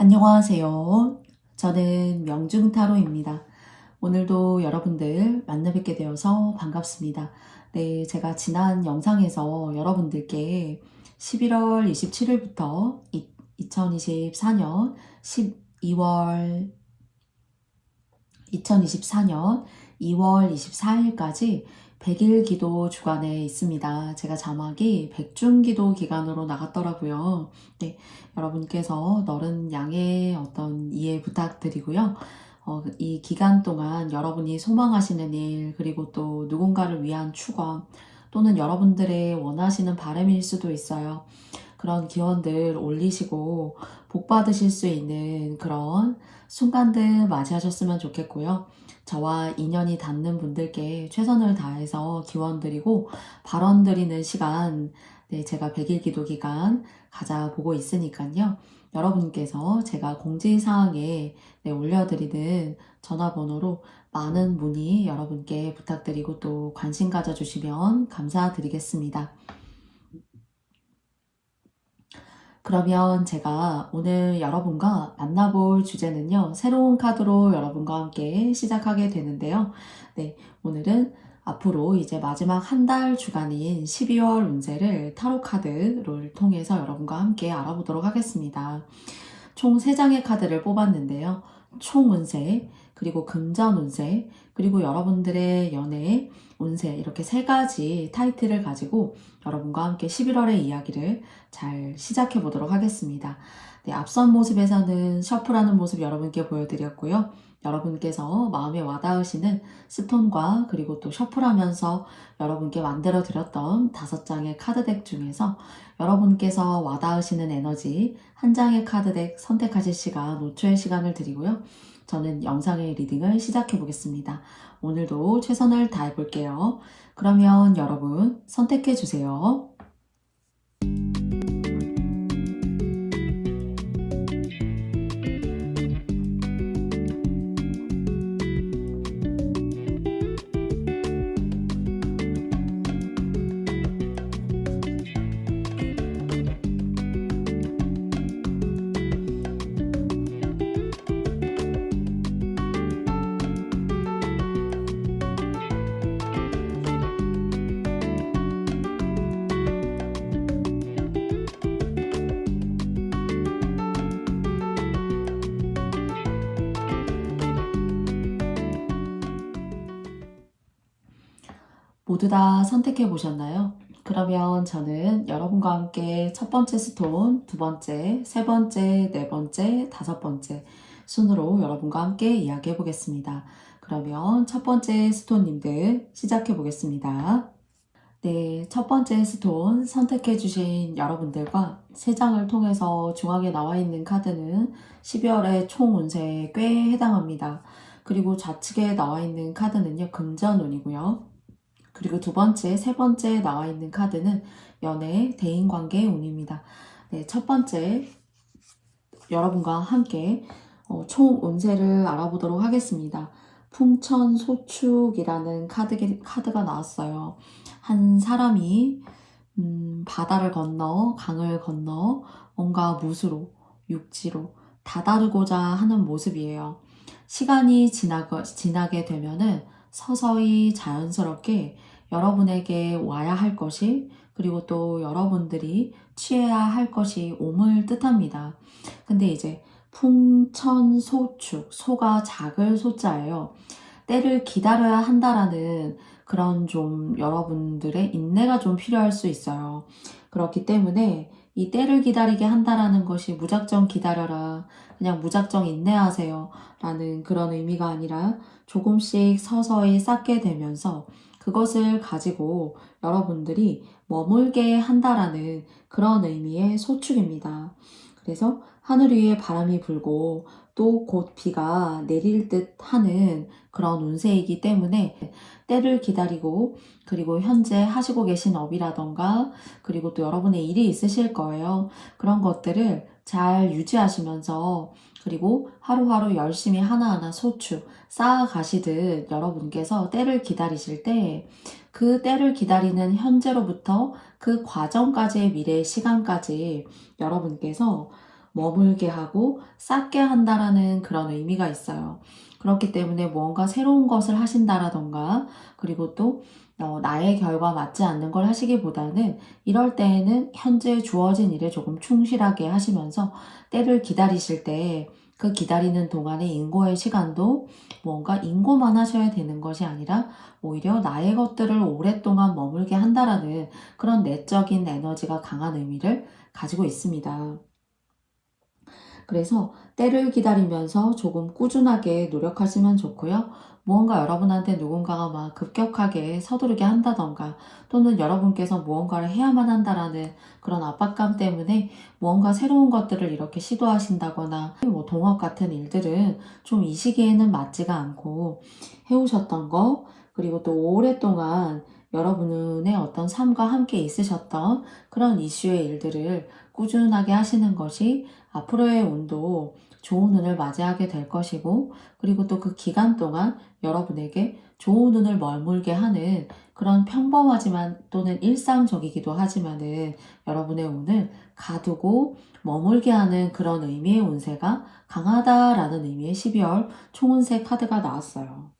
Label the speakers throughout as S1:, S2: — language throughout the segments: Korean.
S1: 안녕하세요. 저는 명중타로입니다. 오늘도 여러분들 만나 뵙게 되어서 반갑습니다. 네, 제가 지난 영상에서 여러분들께 11월 27일부터 2024년 2월 24일까지 100일 기도 주간에 있습니다. 제가 자막이 백중기도 기간으로 나갔더라고요. 네, 여러분께서 너른 양해 어떤 이해 부탁드리고요. 이 기간 동안 여러분이 소망하시는 일, 그리고 또 누군가를 위한 축원, 또는 여러분들의 원하시는 바람일 수도 있어요. 그런 기원들 올리시고 복 받으실 수 있는 그런 순간들 맞이하셨으면 좋겠고요. 저와 인연이 닿는 분들께 최선을 다해서 기원 드리고 발언 드리는 시간, 네, 제가 100일 기도 기간 가져보고 있으니까요. 여러분께서 제가 공지사항에 올려드리는 전화번호로 많은 문의 여러분께 부탁드리고 또 관심 가져주시면 감사드리겠습니다. 그러면 제가 오늘 여러분과 만나볼 주제는요, 새로운 카드로 여러분과 함께 시작하게 되는데요. 네, 오늘은 앞으로 이제 마지막 한 달 주간인 12월 운세를 타로 카드를 통해서 여러분과 함께 알아보도록 하겠습니다. 총 3장의 카드를 뽑았는데요. 총 운세, 그리고 금전 운세, 그리고 여러분들의 연애 운세, 이렇게 3가지 타이틀을 가지고 여러분과 함께 11월의 이야기를 잘 시작해 보도록 하겠습니다. 네, 앞선 모습에서는 셔플하는 모습 여러분께 보여드렸고요. 여러분께서 마음에 와닿으시는 스톤과 그리고 또 셔플하면서 여러분께 만들어 드렸던 5장의 카드덱 중에서 여러분께서 와닿으시는 에너지 한 장의 카드덱 선택하실 시간 5초의 시간을 드리고요. 저는 영상의 리딩을 시작해 보겠습니다. 오늘도 최선을 다해 볼게요. 그러면 여러분 선택해 주세요. 모두 다 선택해 보셨나요? 그러면 저는 여러분과 함께 첫 번째 스톤, 두 번째, 세 번째, 네 번째, 다섯 번째 순으로 여러분과 함께 이야기해 보겠습니다. 그러면 첫 번째 스톤님들 시작해 보겠습니다. 네, 첫 번째 스톤 선택해 주신 여러분들과 3장을 통해서 중앙에 나와 있는 카드는 12월의 총 운세에 꽤 해당합니다. 그리고 좌측에 나와 있는 카드는요, 금전운이고요. 그리고 두 번째, 세 번째 나와 있는 카드는 연애, 대인관계 운입니다. 네, 첫 번째 여러분과 함께 총 운세를 알아보도록 하겠습니다. 풍천소축이라는 카드가 나왔어요. 한 사람이 바다를 건너, 강을 건너 뭔가 무수로, 육지로 다다르고자 하는 모습이에요. 시간이 지나게 되면은 서서히 자연스럽게 여러분에게 와야 할 것이, 그리고 또 여러분들이 취해야 할 것이 옴을 뜻합니다. 근데 이제 풍천소축, 소가 작을 소자예요. 때를 기다려야 한다라는 그런 좀 여러분들의 인내가 좀 필요할 수 있어요. 그렇기 때문에 이 때를 기다리게 한다라는 것이 무작정 기다려라, 그냥 무작정 인내하세요 라는 그런 의미가 아니라 조금씩 서서히 쌓게 되면서 그것을 가지고 여러분들이 머물게 한다라는 그런 의미의 소축입니다. 그래서 하늘 위에 바람이 불고 또 곧 비가 내릴 듯 하는 그런 운세이기 때문에 때를 기다리고, 그리고 현재 하시고 계신 업이라던가 그리고 또 여러분의 일이 있으실 거예요. 그런 것들을 잘 유지하시면서, 그리고 하루하루 열심히 하나하나 소축 쌓아가시듯 여러분께서 때를 기다리실 때 그 때를 기다리는 현재로부터 그 과정까지의 미래의 시간까지 여러분께서 머물게 하고 쌓게 한다라는 그런 의미가 있어요. 그렇기 때문에 무언가 새로운 것을 하신다라던가, 그리고 또 나의 결과 맞지 않는 걸 하시기보다는 이럴 때에는 현재 주어진 일에 조금 충실하게 하시면서 때를 기다리실 때 그 기다리는 동안의 인고의 시간도 뭔가 인고만 하셔야 되는 것이 아니라 오히려 나의 것들을 오랫동안 머물게 한다라는 그런 내적인 에너지가 강한 의미를 가지고 있습니다. 그래서 때를 기다리면서 조금 꾸준하게 노력하시면 좋고요. 무언가 여러분한테 누군가가 막 급격하게 서두르게 한다던가, 또는 여러분께서 무언가를 해야만 한다라는 그런 압박감 때문에 무언가 새로운 것들을 이렇게 시도하신다거나, 뭐 동업 같은 일들은 좀 이 시기에는 맞지가 않고, 해오셨던 거, 그리고 또 오랫동안 여러분의 어떤 삶과 함께 있으셨던 그런 이슈의 일들을 꾸준하게 하시는 것이 앞으로의 운도 좋은 운을 맞이하게 될 것이고, 그리고 또 그 기간 동안 여러분에게 좋은 운을 머물게 하는 그런 평범하지만 또는 일상적이기도 하지만은 여러분의 운을 가두고 머물게 하는 그런 의미의 운세가 강하다라는 의미의 12월 총운세 카드가 나왔어요.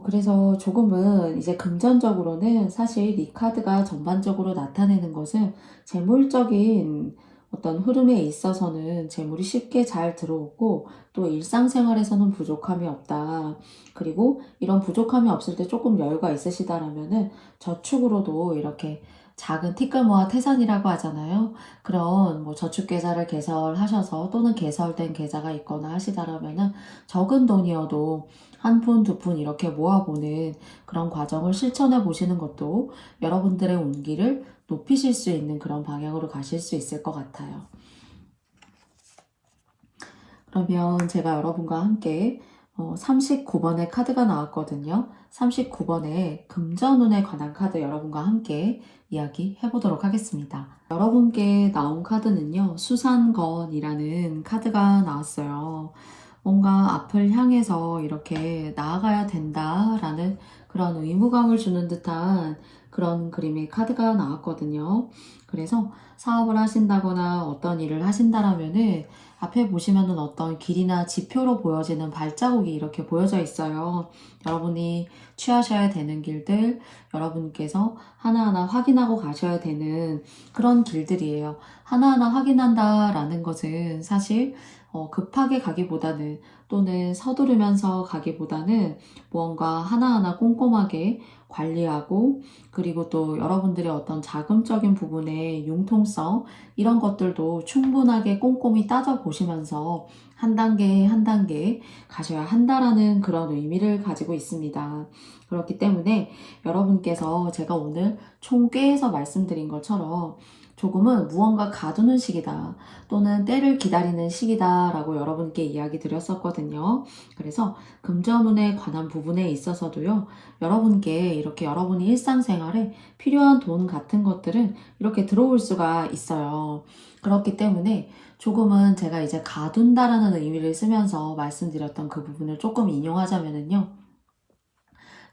S1: 그래서 조금은 이제 금전적으로는 사실 이 카드가 전반적으로 나타내는 것은 재물적인 어떤 흐름에 있어서는 재물이 쉽게 잘 들어오고, 또 일상생활에서는 부족함이 없다. 그리고 이런 부족함이 없을 때 조금 여유가 있으시다라면은 저축으로도 이렇게 작은 티끌모아 태산이라고 하잖아요. 그런 뭐 저축계좌를 개설하셔서 또는 개설된 계좌가 있거나 하시다라면은 적은 돈이어도 한 푼, 두 푼 이렇게 모아보는 그런 과정을 실천해 보시는 것도 여러분들의 운기를 높이실 수 있는 그런 방향으로 가실 수 있을 것 같아요. 그러면 제가 여러분과 함께 39번의 카드가 나왔거든요. 39번의 금전운에 관한 카드 여러분과 함께 이야기해 보도록 하겠습니다. 여러분께 나온 카드는요, 수산건이라는 카드가 나왔어요. 뭔가 앞을 향해서 이렇게 나아가야 된다라는 그런 의무감을 주는 듯한 그런 그림의 카드가 나왔거든요. 그래서 사업을 하신다거나 어떤 일을 하신다라면은 앞에 보시면은 어떤 길이나 지표로 보여지는 발자국이 이렇게 보여져 있어요. 여러분이 취하셔야 되는 길들, 여러분께서 하나하나 확인하고 가셔야 되는 그런 길들이에요. 하나하나 확인한다라는 것은 사실 급하게 가기보다는, 또는 서두르면서 가기보다는 무언가 하나하나 꼼꼼하게 관리하고, 그리고 또 여러분들의 어떤 자금적인 부분의 융통성, 이런 것들도 충분하게 꼼꼼히 따져보시면서 한 단계 한 단계 가셔야 한다라는 그런 의미를 가지고 있습니다. 그렇기 때문에 여러분께서 제가 오늘 총 꾀해서 말씀드린 것처럼 조금은 무언가 가두는 시기다, 또는 때를 기다리는 시기다 라고 여러분께 이야기 드렸었거든요. 그래서 금전운에 관한 부분에 있어서도요, 여러분께 이렇게 여러분이 일상생활에 필요한 돈 같은 것들은 이렇게 들어올 수가 있어요. 그렇기 때문에 조금은 제가 이제 가둔다라는 의미를 쓰면서 말씀드렸던 그 부분을 조금 인용하자면은요,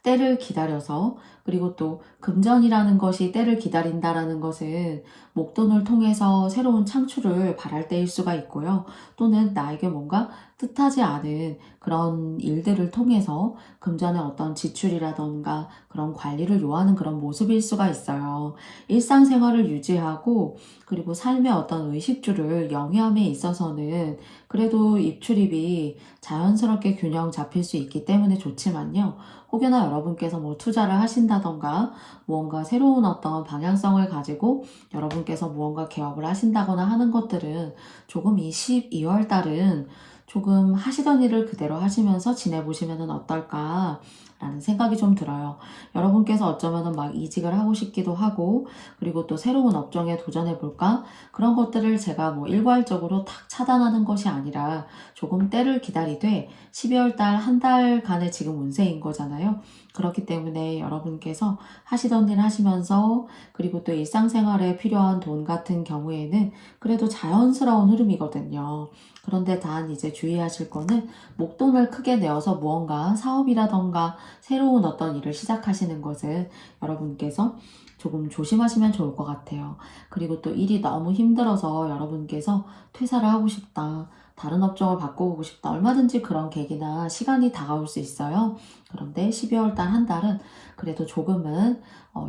S1: 때를 기다려서, 그리고 또 금전이라는 것이 때를 기다린다라는 것은 목돈을 통해서 새로운 창출을 바랄 때일 수가 있고요. 또는 나에게 뭔가 뜻하지 않은 그런 일들을 통해서 금전의 어떤 지출이라던가 그런 관리를 요하는 그런 모습일 수가 있어요. 일상생활을 유지하고, 그리고 삶의 어떤 의식주를 영위함에 있어서는 그래도 입출입이 자연스럽게 균형 잡힐 수 있기 때문에 좋지만요. 혹여나 여러분께서 뭐 투자를 하신다던가 무언가 새로운 어떤 방향성을 가지고 여러분께서 무언가 개업을 하신다거나 하는 것들은 조금 이 12월 달은 조금 하시던 일을 그대로 하시면서 지내보시면 어떨까 라는 생각이 좀 들어요. 여러분께서 어쩌면은 막 이직을 하고 싶기도 하고, 그리고 또 새로운 업종에 도전해볼까? 그런 것들을 제가 뭐 일괄적으로 탁 차단하는 것이 아니라 조금 때를 기다리되 12월 달 한 달간의 지금 운세인 거잖아요. 그렇기 때문에 여러분께서 하시던 일 하시면서, 그리고 또 일상생활에 필요한 돈 같은 경우에는 그래도 자연스러운 흐름이거든요. 그런데 단 이제 주의하실 거는 목돈을 크게 내어서 무언가 사업이라던가 새로운 어떤 일을 시작하시는 것은 여러분께서 조금 조심하시면 좋을 것 같아요. 그리고 또 일이 너무 힘들어서 여러분께서 퇴사를 하고 싶다, 다른 업종을 바꿔보고 싶다, 얼마든지 그런 계기나 시간이 다가올 수 있어요. 그런데 12월 달 한 달은 그래도 조금은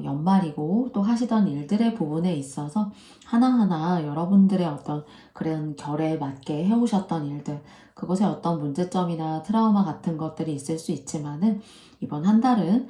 S1: 연말이고 또 하시던 일들의 부분에 있어서 하나하나 여러분들의 어떤 그런 결에 맞게 해오셨던 일들, 그것에 어떤 문제점이나 트라우마 같은 것들이 있을 수 있지만은 이번 한 달은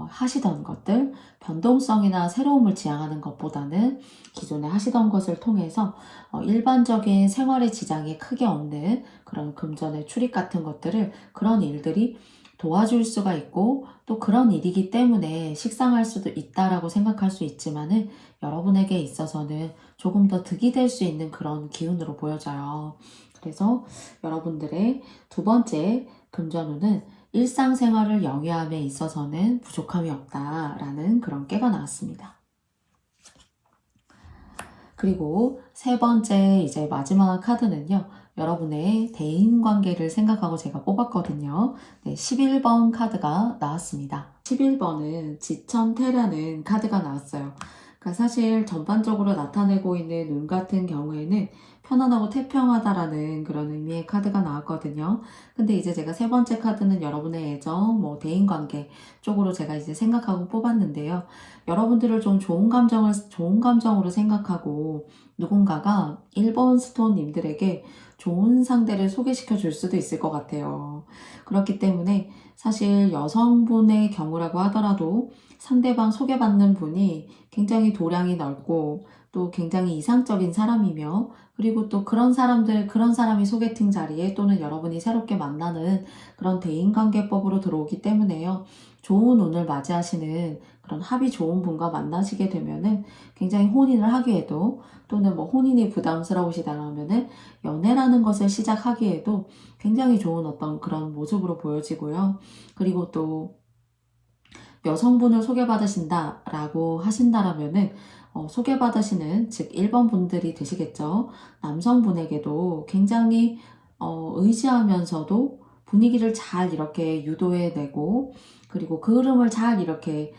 S1: 하시던 것들, 변동성이나 새로움을 지향하는 것보다는 기존에 하시던 것을 통해서 일반적인 생활의 지장이 크게 없는 그런 금전의 출입 같은 것들을, 그런 일들이 도와줄 수가 있고 또 그런 일이기 때문에 식상할 수도 있다라고 생각할 수 있지만은 여러분에게 있어서는 조금 더 득이 될 수 있는 그런 기운으로 보여져요. 그래서 여러분들의 두 번째 금전운은 일상생활을 영위함에 있어서는 부족함이 없다라는 그런 깨가 나왔습니다. 그리고 세 번째 이제 마지막 카드는요. 여러분의 대인관계를 생각하고 제가 뽑았거든요. 네, 11번 카드가 나왔습니다. 11번은 지천태라는 카드가 나왔어요. 그러니까 사실 전반적으로 나타내고 있는 운 같은 경우에는 편안하고 태평하다라는 그런 의미의 카드가 나왔거든요. 근데 이제 제가 세 번째 카드는 여러분의 애정, 뭐 대인관계 쪽으로 제가 이제 생각하고 뽑았는데요. 여러분들을 좀 좋은 감정으로 생각하고 누군가가 1번 스톤님들에게 좋은 상대를 소개시켜 줄 수도 있을 것 같아요. 그렇기 때문에 사실 여성분의 경우라고 하더라도 상대방 소개받는 분이 굉장히 도량이 넓고 또 굉장히 이상적인 사람이며, 그리고 또 그런 사람이 소개팅 자리에 또는 여러분이 새롭게 만나는 그런 대인관계법으로 들어오기 때문에요. 좋은 운을 맞이하시는 그런 합이 좋은 분과 만나시게 되면은 굉장히 혼인을 하기에도, 또는 뭐 혼인이 부담스러우시다면은 연애라는 것을 시작하기에도 굉장히 좋은 어떤 그런 모습으로 보여지고요. 그리고 또 여성분을 소개받으신다라고 하신다라면은 소개받으시는 즉 1번 분들이 되시겠죠. 남성분에게도 굉장히 의지하면서도 분위기를 잘 이렇게 유도해내고, 그리고 그 흐름을 잘 이렇게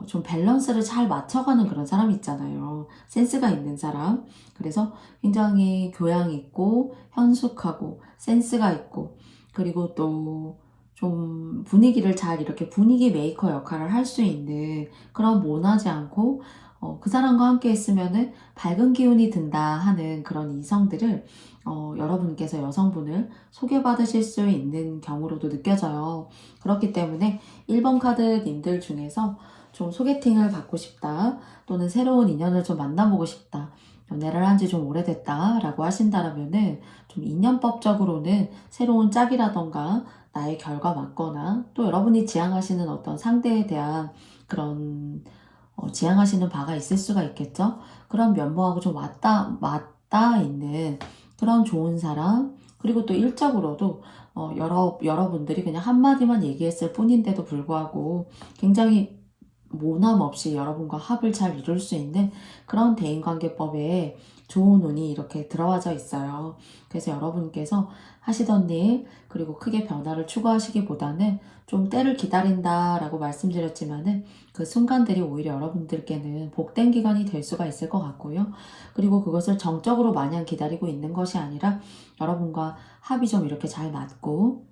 S1: 좀 밸런스를 잘 맞춰가는 그런 사람 있잖아요. 센스가 있는 사람. 그래서 굉장히 교양 있고 현숙하고 센스가 있고, 그리고 또 좀 분위기를 잘 이렇게 분위기 메이커 역할을 할 수 있는 그런, 모나지 않고 그 사람과 함께 있으면은 밝은 기운이 든다 하는 그런 이성들을 여러분께서 여성분을 소개받으실 수 있는 경우로도 느껴져요. 그렇기 때문에 1번 카드님들 중에서 좀 소개팅을 받고 싶다, 또는 새로운 인연을 좀 만나보고 싶다, 연애를 한 지 좀 오래됐다 라고 하신다면은 좀 인연법적으로는 새로운 짝이라던가 나의 결과 맞거나, 또 여러분이 지향하시는 어떤 상대에 대한 그런 지향하시는 바가 있을 수가 있겠죠. 그런 면모하고 좀 맞닿아 있는 그런 좋은 사람, 그리고 또 일적으로도 여러분들이 그냥 한마디만 얘기했을 뿐인데도 불구하고 굉장히 모남 없이 여러분과 합을 잘 이룰 수 있는 그런 대인관계법에 좋은 운이 이렇게 들어와져 있어요. 그래서 여러분께서 하시던 일, 그리고 크게 변화를 추구하시기보다는 좀 때를 기다린다라고 말씀드렸지만은 그 순간들이 오히려 여러분들께는 복된 기간이 될 수가 있을 것 같고요. 그리고 그것을 정적으로 마냥 기다리고 있는 것이 아니라 여러분과 합이 좀 이렇게 잘 맞고,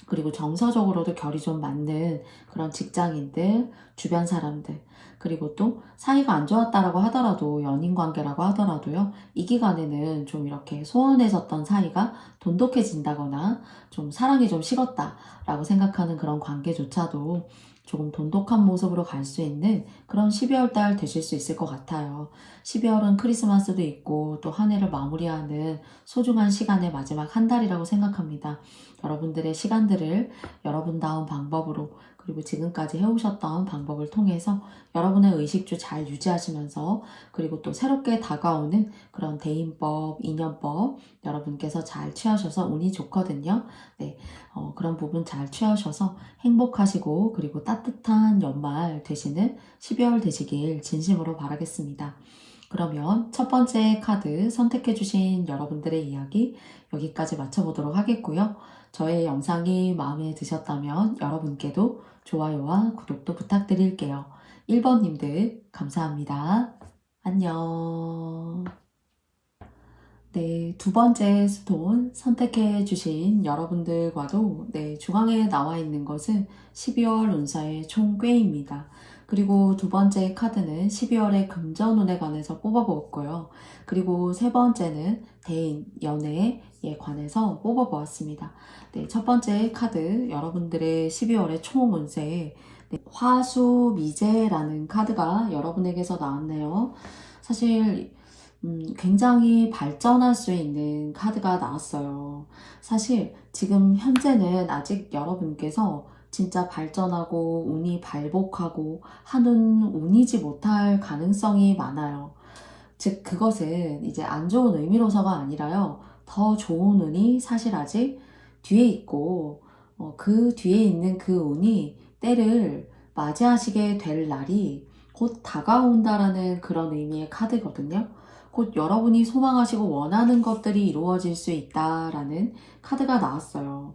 S1: 그리고 정서적으로도 결이 좀 맞는 그런 직장인들, 주변 사람들, 그리고 또 사이가 안 좋았다라고 하더라도, 연인 관계라고 하더라도요, 이 기간에는 좀 이렇게 소원해졌던 사이가 돈독해진다거나 좀 사랑이 좀 식었다라고 생각하는 그런 관계조차도 조금 돈독한 모습으로 갈 수 있는 그런 12월 달 되실 수 있을 것 같아요. 12월은 크리스마스도 있고 또 한 해를 마무리하는 소중한 시간의 마지막 한 달이라고 생각합니다. 여러분들의 시간들을 여러분다운 방법으로, 그리고 지금까지 해오셨던 방법을 통해서 여러분의 의식주 잘 유지하시면서, 그리고 또 새롭게 다가오는 그런 대인법, 인연법 여러분께서 잘 취하셔서 운이 좋거든요. 네, 그런 부분 잘 취하셔서 행복하시고 그리고 따뜻한 연말 되시는 12월 되시길 진심으로 바라겠습니다. 그러면 첫 번째 카드 선택해주신 여러분들의 이야기 여기까지 마쳐보도록 하겠고요. 저의 영상이 마음에 드셨다면 여러분께도 좋아요와 구독도 부탁드릴게요. 1번님들 감사합니다. 안녕. 네, 두 번째 스톤 선택해 주신 여러분들과도 중앙에 나와 있는 것은 12월 운사의 총 꾀입니다. 그리고 두 번째 카드는 12월의 금전운에 관해서 뽑아보았고요. 그리고 세 번째는 대인, 연애에 관해서 뽑아보았습니다. 네, 첫 번째 카드, 여러분들의 12월의 총 운세에 화수미제라는 카드가 여러분에게서 나왔네요. 사실 굉장히 발전할 수 있는 카드가 나왔어요. 사실 지금 현재는 아직 여러분께서 진짜 발전하고 운이 발복하고 하는 운이지 못할 가능성이 많아요. 즉 그것은 이제 안 좋은 의미로서가 아니라요. 더 좋은 운이 사실 아직 뒤에 있고 그 뒤에 있는 그 운이 때를 맞이하시게 될 날이 곧 다가온다라는 그런 의미의 카드거든요. 곧 여러분이 소망하시고 원하는 것들이 이루어질 수 있다라는 카드가 나왔어요.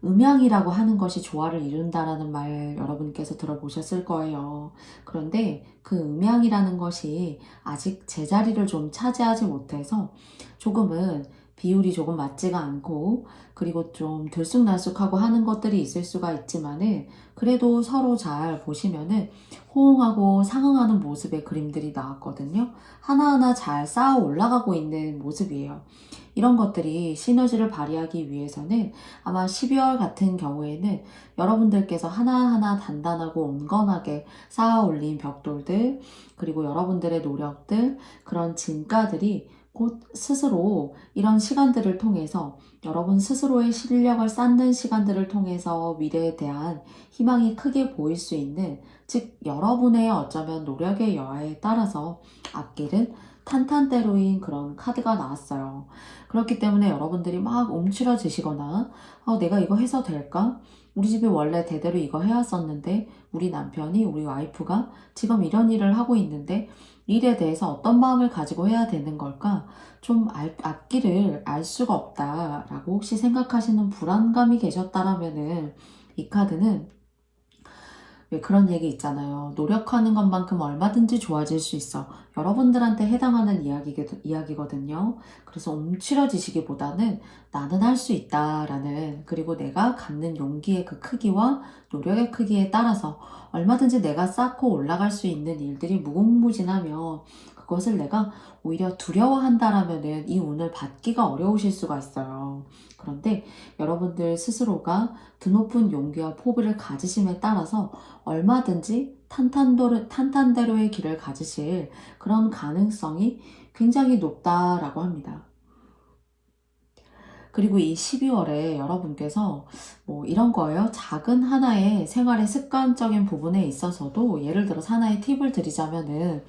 S1: 음양이라고 하는 것이 조화를 이룬다라는 말 여러분께서 들어보셨을 거예요. 그런데 그 음양이라는 것이 아직 제자리를 좀 차지하지 못해서 조금은 비율이 조금 맞지가 않고 그리고 좀 들쑥날쑥하고 하는 것들이 있을 수가 있지만은 그래도 서로 잘 보시면은 호응하고 상응하는 모습의 그림들이 나왔거든요. 하나하나 잘 쌓아 올라가고 있는 모습이에요. 이런 것들이 시너지를 발휘하기 위해서는 아마 12월 같은 경우에는 여러분들께서 하나하나 단단하고 온건하게 쌓아 올린 벽돌들, 그리고 여러분들의 노력들, 그런 진가들이 곧 스스로 이런 시간들을 통해서 여러분 스스로의 실력을 쌓는 시간들을 통해서 미래에 대한 희망이 크게 보일 수 있는, 즉 여러분의 어쩌면 노력의 여하에 따라서 앞길은 탄탄대로인 그런 카드가 나왔어요. 그렇기 때문에 여러분들이 막 움츠러지시거나 내가 이거 해서 될까? 우리 집에 원래 대대로 이거 해왔었는데 우리 남편이, 우리 와이프가 지금 이런 일을 하고 있는데 일에 대해서 어떤 마음을 가지고 해야 되는 걸까? 좀 앞길을 알 수가 없다라고 혹시 생각하시는 불안감이 계셨다라면은 이 카드는 왜 그런 얘기 있잖아요. 노력하는 것만큼 얼마든지 좋아질 수 있어. 여러분들한테 해당하는 이야기거든요. 그래서 움츠러지시기보다는 나는 할 수 있다라는, 그리고 내가 갖는 용기의 그 크기와 노력의 크기에 따라서 얼마든지 내가 쌓고 올라갈 수 있는 일들이 무궁무진하며 그것을 내가 오히려 두려워한다라면은 이 운을 받기가 어려우실 수가 있어요. 그런데 여러분들 스스로가 드높은 용기와 포부를 가지심에 따라서 얼마든지 탄탄대로의 길을 가지실 그런 가능성이 굉장히 높다라고 합니다. 그리고 이 12월에 여러분께서 뭐 이런 거예요. 작은 하나의 생활의 습관적인 부분에 있어서도 예를 들어서 하나의 팁을 드리자면은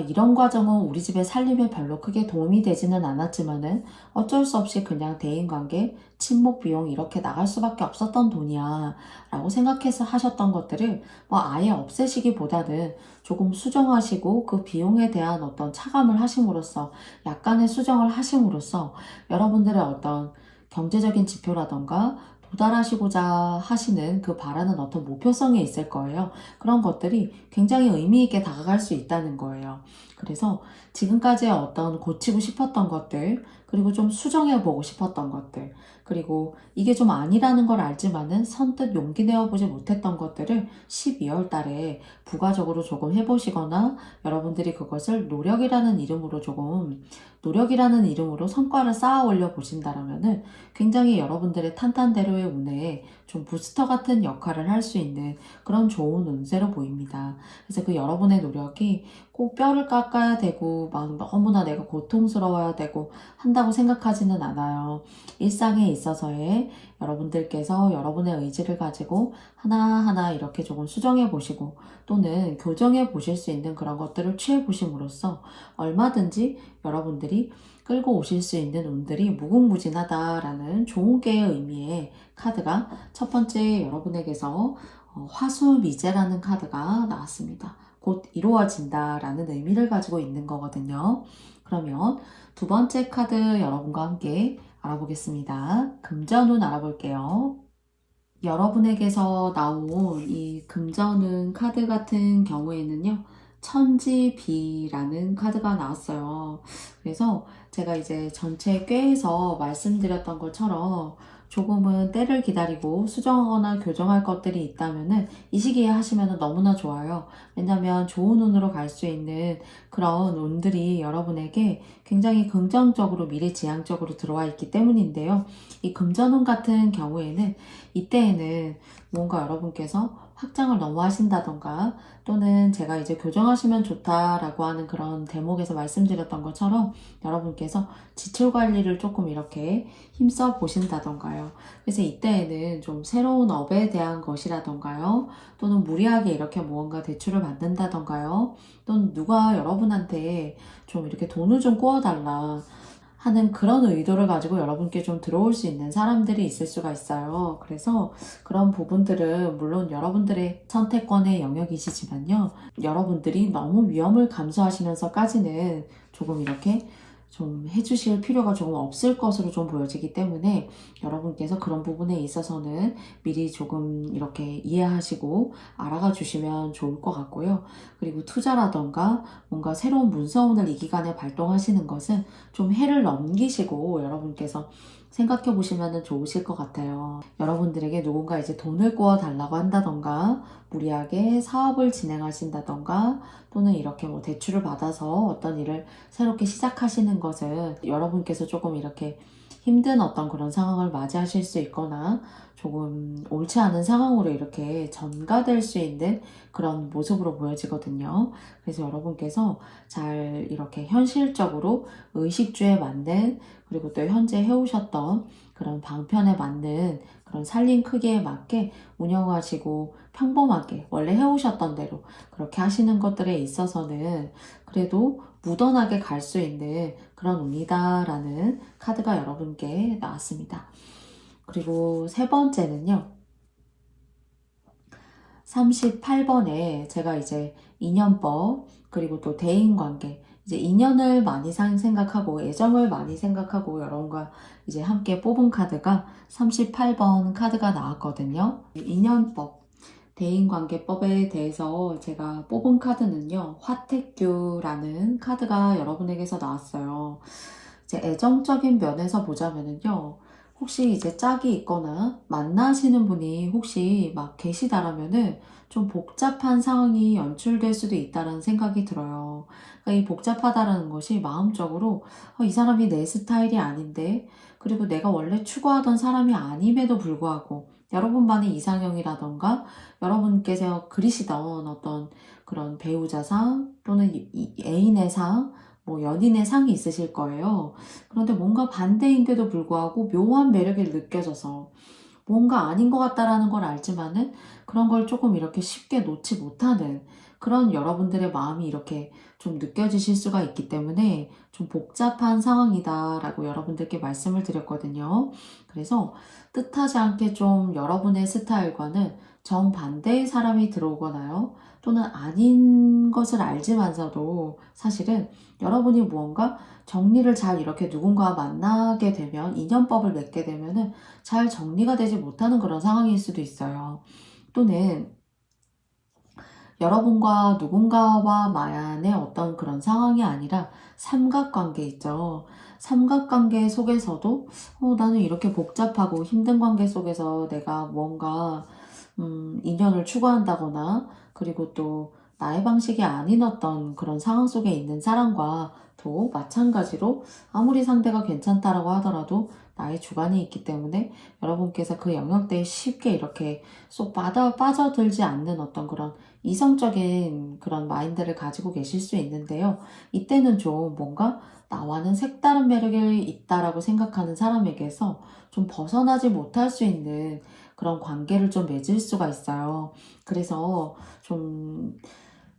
S1: 이런 과정은 우리 집의 살림에 별로 크게 도움이 되지는 않았지만은 어쩔 수 없이 그냥 대인관계, 친목 비용 이렇게 나갈 수밖에 없었던 돈이야 라고 생각해서 하셨던 것들을 뭐 아예 없애시기보다는 조금 수정하시고 그 비용에 대한 어떤 차감을 하심으로써 약간의 수정을 하심으로써 여러분들의 어떤 경제적인 지표라던가 도달하시고자 하시는 그 바라는 어떤 목표성이 있을 거예요. 그런 것들이 굉장히 의미 있게 다가갈 수 있다는 거예요. 그래서 지금까지의 어떤 고치고 싶었던 것들, 그리고 좀 수정해 보고 싶었던 것들, 그리고 이게 좀 아니라는 걸 알지만은 선뜻 용기 내어보지 못했던 것들을 12월 달에 부가적으로 조금 해보시거나 여러분들이 그것을 노력이라는 이름으로 성과를 쌓아 올려 보신다라면은 굉장히 여러분들의 탄탄대로의 운에 좀 부스터 같은 역할을 할 수 있는 그런 좋은 운세로 보입니다. 그래서 그 여러분의 노력이 꼭 뼈를 깎아야 되고 막 너무나 내가 고통스러워야 되고 한다고 생각하지는 않아요. 일상에 있어서의 여러분들께서 여러분의 의지를 가지고 하나하나 이렇게 조금 수정해 보시고 또는 교정해 보실 수 있는 그런 것들을 취해 보심으로써 얼마든지 여러분들이 끌고 오실 수 있는 운들이 무궁무진하다라는 좋은 개의 의미의 카드가 첫 번째 여러분에게서 화수미제라는 카드가 나왔습니다. 곧 이루어진다라는 의미를 가지고 있는 거거든요. 그러면 두 번째 카드 여러분과 함께 알아보겠습니다. 금전운 알아볼게요. 여러분에게서 나온 이 금전운 카드 같은 경우에는요, 천지비라는 카드가 나왔어요. 그래서 제가 이제 전체 꾀에서 말씀드렸던 것처럼 조금은 때를 기다리고 수정하거나 교정할 것들이 있다면은 이 시기에 하시면 너무나 좋아요. 왜냐면 좋은 운으로 갈 수 있는 그런 운들이 여러분에게 굉장히 긍정적으로 미래지향적으로 들어와 있기 때문인데요. 이 금전운 같은 경우에는 이때에는 뭔가 여러분께서 확장을 너무 하신다던가 또는 제가 이제 교정하시면 좋다라고 하는 그런 대목에서 말씀드렸던 것처럼 여러분께서 지출 관리를 조금 이렇게 힘써 보신다던가요. 그래서 이때에는 좀 새로운 업에 대한 것이라던가요. 또는 무리하게 이렇게 무언가 대출을 받는다던가요. 또는 누가 여러분한테 좀 이렇게 돈을 좀 구워달라 하는 그런 의도를 가지고 여러분께 좀 들어올 수 있는 사람들이 있을 수가 있어요. 그래서 그런 부분들은 물론 여러분들의 선택권의 영역이시지만요. 여러분들이 너무 위험을 감수하시면서까지는 조금 이렇게 좀 해주실 필요가 조금 없을 것으로 좀 보여지기 때문에 여러분께서 그런 부분에 있어서는 미리 조금 이렇게 이해하시고 알아가 주시면 좋을 것 같고요. 그리고 투자라던가 뭔가 새로운 문서운을 이 기간에 발동하시는 것은 좀 해를 넘기시고 여러분께서 생각해 보시면 좋으실 것 같아요. 여러분들에게 누군가 이제 돈을 구워 달라고 한다던가 무리하게 사업을 진행하신다던가 또는 이렇게 뭐 대출을 받아서 어떤 일을 새롭게 시작하시는 것은 여러분께서 조금 이렇게 힘든 어떤 그런 상황을 맞이하실 수 있거나 조금 옳지 않은 상황으로 이렇게 전가될 수 있는 그런 모습으로 보여지거든요. 그래서 여러분께서 잘 이렇게 현실적으로 의식주에 맞는 그리고 또 현재 해오셨던 그런 방편에 맞는 그런 살림 크기에 맞게 운영하시고 평범하게 원래 해오셨던 대로 그렇게 하시는 것들에 있어서는 그래도 무던하게 갈 수 있는 그런 운이다라는 카드가 여러분께 나왔습니다. 그리고 세 번째는요. 38번에 제가 이제 인연법 그리고 또 대인관계 이제 인연을 많이 생각하고 애정을 많이 생각하고 여러분과 이제 함께 뽑은 카드가 38번 카드가 나왔거든요. 인연법 대인관계법에 대해서 제가 뽑은 카드는요. 화택규라는 카드가 여러분에게서 나왔어요. 이제 애정적인 면에서 보자면은요. 혹시 이제 짝이 있거나 만나시는 분이 혹시 막 계시다라면은 좀 복잡한 상황이 연출될 수도 있다는 생각이 들어요. 그러니까 이 복잡하다라는 것이 마음적으로 이 사람이 내 스타일이 아닌데 그리고 내가 원래 추구하던 사람이 아님에도 불구하고 여러분만의 이상형이라던가 여러분께서 그리시던 어떤 그런 배우자상 또는 애인의 상, 뭐 연인의 상이 있으실 거예요. 그런데 뭔가 반대인데도 불구하고 묘한 매력이 느껴져서 뭔가 아닌 것 같다라는 걸 알지만은 그런 걸 조금 이렇게 쉽게 놓지 못하는 그런 여러분들의 마음이 이렇게 좀 느껴지실 수가 있기 때문에 좀 복잡한 상황이다라고 여러분들께 말씀을 드렸거든요. 그래서 뜻하지 않게 좀 여러분의 스타일과는 정반대의 사람이 들어오거나요. 또는 아닌 것을 알지만서도 사실은 여러분이 무언가 정리를 잘 이렇게 누군가와 만나게 되면 인연법을 맺게 되면은 잘 정리가 되지 못하는 그런 상황일 수도 있어요. 또는 여러분과 누군가와만의 어떤 그런 상황이 아니라 삼각관계 있죠. 삼각관계 속에서도 나는 이렇게 복잡하고 힘든 관계 속에서 내가 뭔가 인연을 추구한다거나 그리고 또 나의 방식이 아닌 어떤 그런 상황 속에 있는 사람과 또 마찬가지로 아무리 상대가 괜찮다라고 하더라도 나의 주관이 있기 때문에 여러분께서 그 영역대에 쉽게 이렇게 쏙 빠져들지 않는 어떤 그런 이성적인 그런 마인드를 가지고 계실 수 있는데요. 이때는 좀 뭔가 나와는 색다른 매력이 있다라고 생각하는 사람에게서 좀 벗어나지 못할 수 있는 그런 관계를 좀 맺을 수가 있어요. 그래서 좀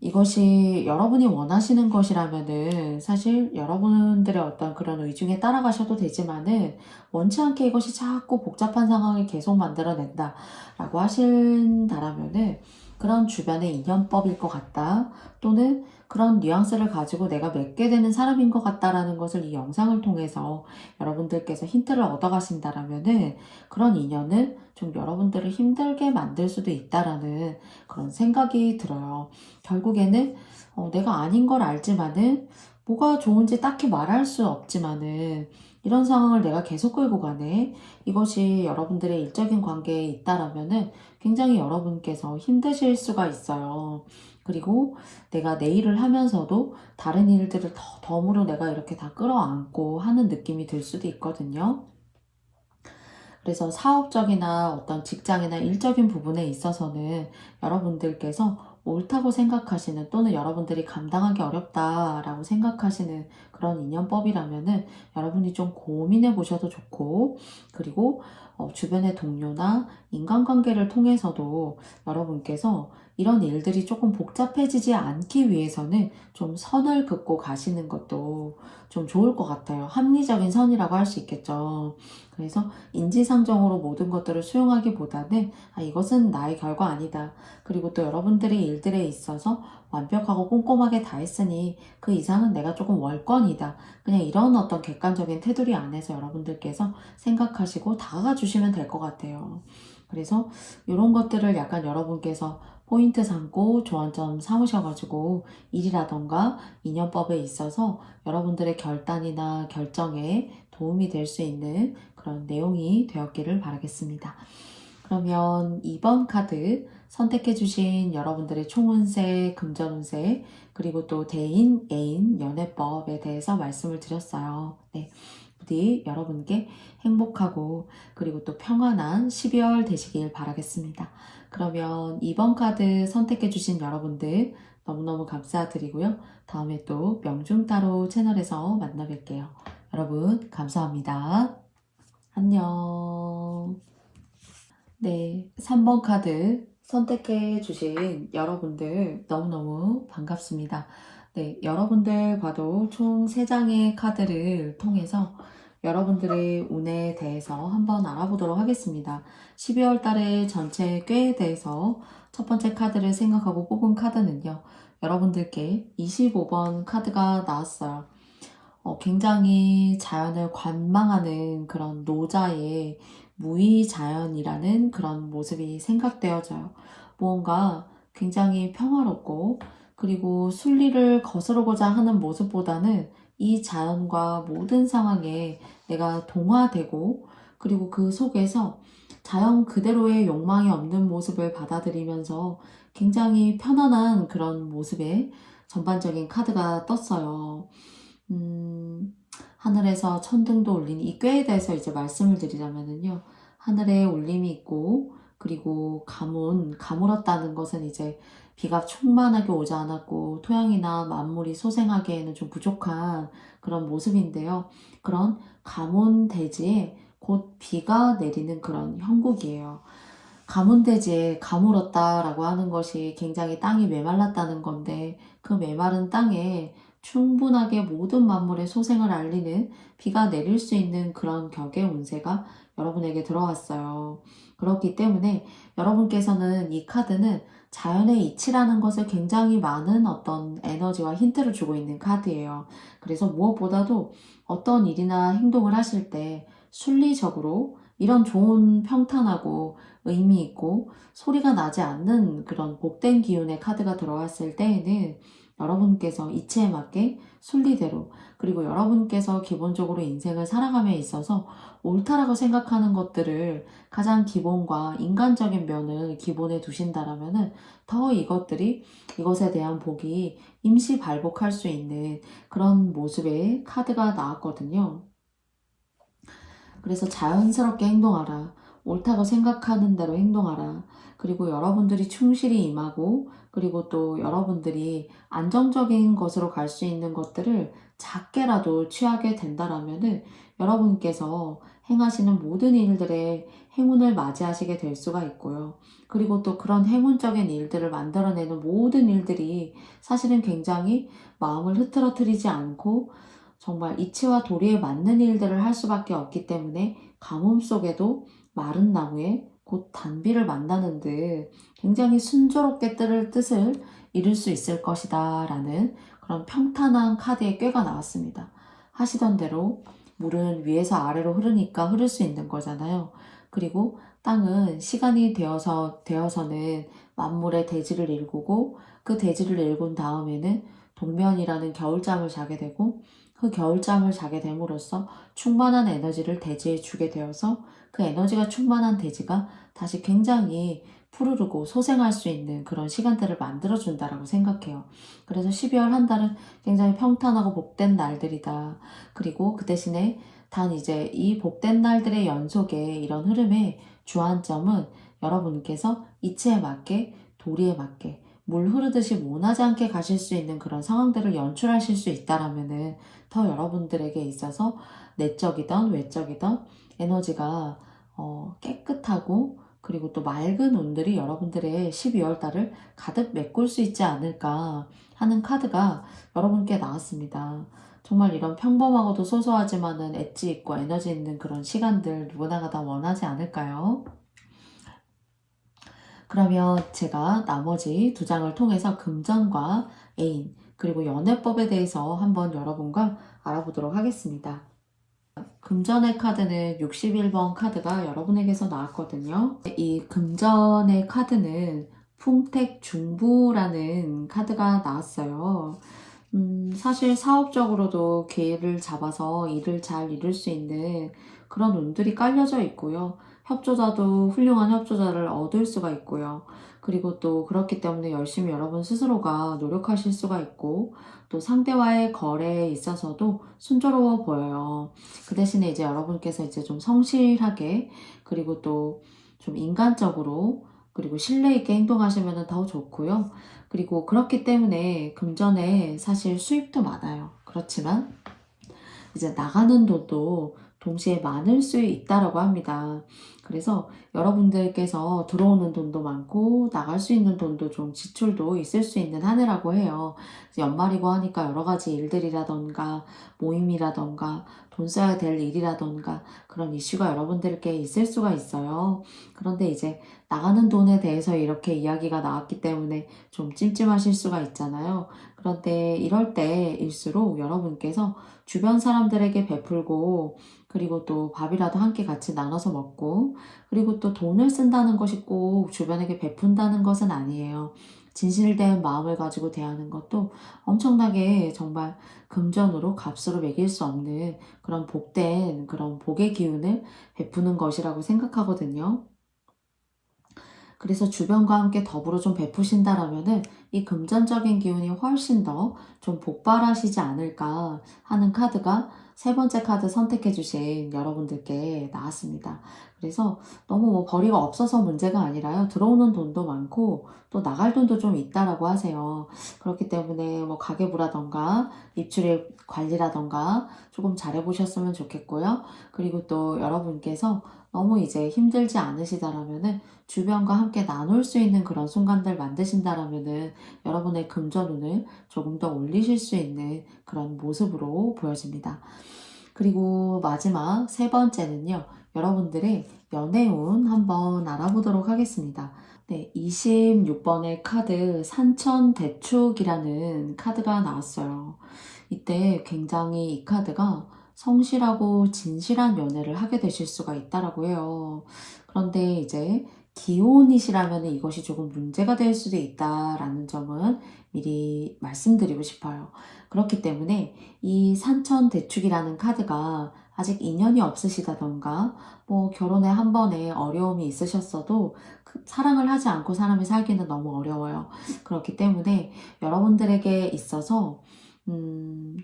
S1: 이것이 여러분이 원하시는 것이라면은 사실 여러분들의 어떤 그런 의중에 따라가셔도 되지만은 원치 않게 이것이 자꾸 복잡한 상황을 계속 만들어낸다 라고 하신다라면은 그런 주변의 인연법일 것 같다 또는 그런 뉘앙스를 가지고 내가 맺게 되는 사람인 것 같다라는 것을 이 영상을 통해서 여러분들께서 힌트를 얻어가신다라면은 그런 인연은 좀 여러분들을 힘들게 만들 수도 있다라는 그런 생각이 들어요. 결국에는 내가 아닌 걸 알지만은 뭐가 좋은지 딱히 말할 수 없지만은 이런 상황을 내가 계속 끌고 가네. 이것이 여러분들의 일적인 관계에 있다라면은 굉장히 여러분께서 힘드실 수가 있어요. 그리고 내가 내 일을 하면서도 다른 일들을 덤으로 내가 이렇게 다 끌어안고 하는 느낌이 들 수도 있거든요. 그래서 사업적이나 어떤 직장이나 일적인 부분에 있어서는 여러분들께서 옳다고 생각하시는 또는 여러분들이 감당하기 어렵다라고 생각하시는 그런 인연법이라면은 여러분이 좀 고민해 보셔도 좋고, 그리고 주변의 동료나 인간관계를 통해서도 여러분께서 이런 일들이 조금 복잡해지지 않기 위해서는 좀 선을 긋고 가시는 것도 좀 좋을 것 같아요. 합리적인 선이라고 할 수 있겠죠. 그래서 인지상정으로 모든 것들을 수용하기보다는 이것은 나의 결과 아니다. 그리고 또 여러분들의 일들에 있어서 완벽하고 꼼꼼하게 다 했으니 그 이상은 내가 조금 월권이다. 그냥 이런 어떤 객관적인 테두리 안에서 여러분들께서 생각하시고 다가가 주시면 될 것 같아요. 그래서 이런 것들을 약간 여러분께서 포인트 삼고 조언점 삼으셔가지고 일이라던가 인연법에 있어서 여러분들의 결단이나 결정에 도움이 될 수 있는 그런 내용이 되었기를 바라겠습니다. 그러면 2번 카드 선택해주신 여러분들의 총운세, 금전운세, 그리고 또 대인, 애인, 연애법에 대해서 말씀을 드렸어요. 네. 부디 여러분께 행복하고 그리고 또 평안한 12월 되시길 바라겠습니다. 그러면 2번 카드 선택해주신 여러분들 너무너무 감사드리고요. 다음에 또 명중타로 채널에서 만나 뵐게요. 여러분 감사합니다. 안녕. 네, 3번 카드 선택해 주신 여러분들 너무너무 반갑습니다. 네, 여러분들과도 총 3장의 카드를 통해서 여러분들의 운에 대해서 한번 알아보도록 하겠습니다. 12월 달의 전체 꾀에 대해서 첫 번째 카드를 생각하고 뽑은 카드는요. 여러분들께 25번 카드가 나왔어요. 굉장히 자연을 관망하는 그런 노자의 무의자연이라는 그런 모습이 생각되어져요. 무언가 굉장히 평화롭고 그리고 순리를 거스르고자 하는 모습보다는 이 자연과 모든 상황에 내가 동화되고 그리고 그 속에서 자연 그대로의 욕망이 없는 모습을 받아들이면서 굉장히 편안한 그런 모습의 전반적인 카드가 떴어요. 하늘에서 천둥도 울리니 이 꾀에 대해서 이제 말씀을 드리자면은요. 하늘에 울림이 있고 그리고 가물었다는 것은 이제 비가 충만하게 오지 않았고 토양이나 만물이 소생하기에는 좀 부족한 그런 모습인데요. 그런 가문 대지에 곧 비가 내리는 그런 형국이에요. 가문 대지에 가물었다라고 하는 것이 굉장히 땅이 메말랐다는 건데 그 메마른 땅에 충분하게 모든 만물의 소생을 알리는 비가 내릴 수 있는 그런 격의 운세가 여러분에게 들어왔어요. 그렇기 때문에 여러분께서는 이 카드는 자연의 이치라는 것을 굉장히 많은 어떤 에너지와 힌트를 주고 있는 카드예요. 그래서 무엇보다도 어떤 일이나 행동을 하실 때 순리적으로 이런 좋은 평탄하고 의미 있고 소리가 나지 않는 그런 복된 기운의 카드가 들어왔을 때에는 여러분께서 이치에 맞게 순리대로 그리고 여러분께서 기본적으로 인생을 살아감에 있어서 옳다라고 생각하는 것들을 가장 기본과 인간적인 면을 기본에 두신다라면은 더 이것들이 이것에 대한 복이 임시 발복할 수 있는 그런 모습의 카드가 나왔거든요. 그래서 자연스럽게 행동하라. 옳다고 생각하는 대로 행동하라. 그리고 여러분들이 충실히 임하고 그리고 또 여러분들이 안정적인 것으로 갈 수 있는 것들을 작게라도 취하게 된다라면은 여러분께서 행하시는 모든 일들의 행운을 맞이하시게 될 수가 있고요. 그리고 또 그런 행운적인 일들을 만들어내는 모든 일들이 사실은 굉장히 마음을 흐트러뜨리지 않고 정말 이치와 도리에 맞는 일들을 할 수밖에 없기 때문에 가뭄 속에도 마른 나무에 곧 단비를 만나는 듯 굉장히 순조롭게 뜻을 이룰 수 있을 것이다 라는 그런 평탄한 카드의 꾀가 나왔습니다. 하시던 대로 물은 위에서 아래로 흐르니까 흐를 수 있는 거잖아요. 그리고 땅은 시간이 되어서는 만물의 대지를 일구고 그 대지를 일군 다음에는 동면이라는 겨울잠을 자게 되고 그 겨울잠을 자게 됨으로써 충만한 에너지를 대지에 주게 되어서 그 에너지가 충만한 대지가 다시 굉장히 푸르르고 소생할 수 있는 그런 시간대를 만들어준다라고 생각해요. 그래서 12월 한 달은 굉장히 평탄하고 복된 날들이다. 그리고 그 대신에 단 이제 이 복된 날들의 연속에 이런 흐름의 주안점은 여러분께서 이치에 맞게 도리에 맞게 물 흐르듯이 모나지 않게 가실 수 있는 그런 상황들을 연출하실 수 있다라면은 더 여러분들에게 있어서 내적이던 외적이던 에너지가 깨끗하고 그리고 또 맑은 운들이 여러분들의 12월 달을 가득 메꿀 수 있지 않을까 하는 카드가 여러분께 나왔습니다. 정말 이런 평범하고도 소소하지만은 엣지 있고 에너지 있는 그런 시간들 누구나가 다 원하지 않을까요? 그러면 제가 나머지 두 장을 통해서 금전과 애인 그리고 연애법에 대해서 한번 여러분과 알아보도록 하겠습니다. 금전의 카드는 61번 카드가 여러분에게서 나왔거든요. 이 금전의 카드는 풍택중부라는 카드가 나왔어요. 사실 사업적으로도 기회를 잡아서 일을 잘 이룰 수 있는 그런 운들이 깔려져 있고요. 협조자도 훌륭한 협조자를 얻을 수가 있고요. 그리고 또 그렇기 때문에 열심히 여러분 스스로가 노력하실 수가 있고 또 상대와의 거래에 있어서도 순조로워 보여요. 그 대신에 이제 여러분께서 이제 좀 성실하게 그리고 또 좀 인간적으로 그리고 신뢰 있게 행동하시면 더 좋고요. 그리고 그렇기 때문에 금전에 사실 수입도 많아요. 그렇지만 이제 나가는 돈도 동시에 많을 수 있다라고 합니다. 그래서 여러분들께서 들어오는 돈도 많고 나갈 수 있는 돈도 좀 지출도 있을 수 있는 한 해라고 해요. 연말이고 하니까 여러 가지 일들이라던가 모임이라던가 돈 써야 될 일이라던가 그런 이슈가 여러분들께 있을 수가 있어요. 그런데 이제 나가는 돈에 대해서 이렇게 이야기가 나왔기 때문에 좀 찜찜하실 수가 있잖아요. 그런데 이럴 때일수록 여러분께서 주변 사람들에게 베풀고 그리고 또 밥이라도 함께 같이 나눠서 먹고 그리고 또 돈을 쓴다는 것이 꼭 주변에게 베푼다는 것은 아니에요. 진실된 마음을 가지고 대하는 것도 엄청나게 정말 금전으로 값으로 매길 수 없는 그런 복된 그런 복의 기운을 베푸는 것이라고 생각하거든요. 그래서 주변과 함께 더불어 좀 베푸신다라면은 이 금전적인 기운이 훨씬 더 좀 복발하시지 않을까 하는 카드가 세 번째 카드 선택해 주신 여러분들께 나왔습니다. 그래서 너무 뭐 벌이가 없어서 문제가 아니라요. 들어오는 돈도 많고 또 나갈 돈도 좀 있다라고 하세요. 그렇기 때문에 뭐 가계부라던가 입출의 관리라던가 조금 잘해 보셨으면 좋겠고요. 그리고 또 여러분께서 너무 이제 힘들지 않으시다라면은 주변과 함께 나눌 수 있는 그런 순간들 만드신다라면은 여러분의 금전운을 조금 더 올리실 수 있는 그런 모습으로 보여집니다. 그리고 마지막 세 번째는요. 여러분들의 연애운 한번 알아보도록 하겠습니다. 네, 26번의 카드 산천대축이라는 카드가 나왔어요. 이때 굉장히 이 카드가 성실하고 진실한 연애를 하게 되실 수가 있다라고 해요. 그런데 이제 기혼이시라면 이것이 조금 문제가 될 수도 있다라는 점은 미리 말씀드리고 싶어요. 그렇기 때문에 이 산천대축이라는 카드가 아직 인연이 없으시다던가 뭐 결혼에 한 번에 어려움이 있으셨어도 사랑을 하지 않고 사람이 살기는 너무 어려워요. 그렇기 때문에 여러분들에게 있어서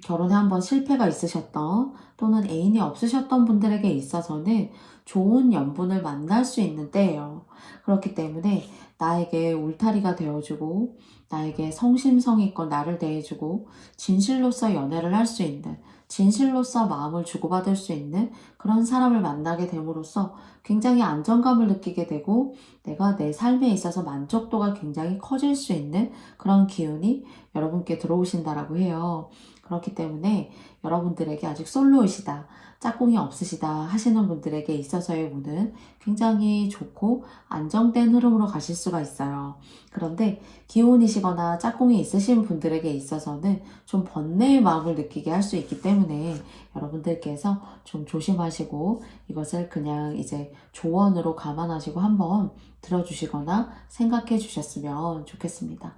S1: 결혼에 한번 실패가 있으셨던 또는 애인이 없으셨던 분들에게 있어서는 좋은 연분을 만날 수 있는 때예요. 그렇기 때문에 나에게 울타리가 되어주고 나에게 성심성의껏 나를 대해주고 진실로서 연애를 할 수 있는 진실로서 마음을 주고받을 수 있는 그런 사람을 만나게 됨으로써 굉장히 안정감을 느끼게 되고 내가 내 삶에 있어서 만족도가 굉장히 커질 수 있는 그런 기운이 여러분께 들어오신다라고 해요. 그렇기 때문에 여러분들에게 아직 솔로이시다, 짝꿍이 없으시다 하시는 분들에게 있어서의 운은 굉장히 좋고 안정된 흐름으로 가실 수가 있어요. 그런데 기혼이시거나 짝꿍이 있으신 분들에게 있어서는 좀 번뇌의 마음을 느끼게 할 수 있기 때문에 여러분들께서 좀 조심하시고 이것을 그냥 이제 조언으로 감안하시고 한번 들어주시거나 생각해 주셨으면 좋겠습니다.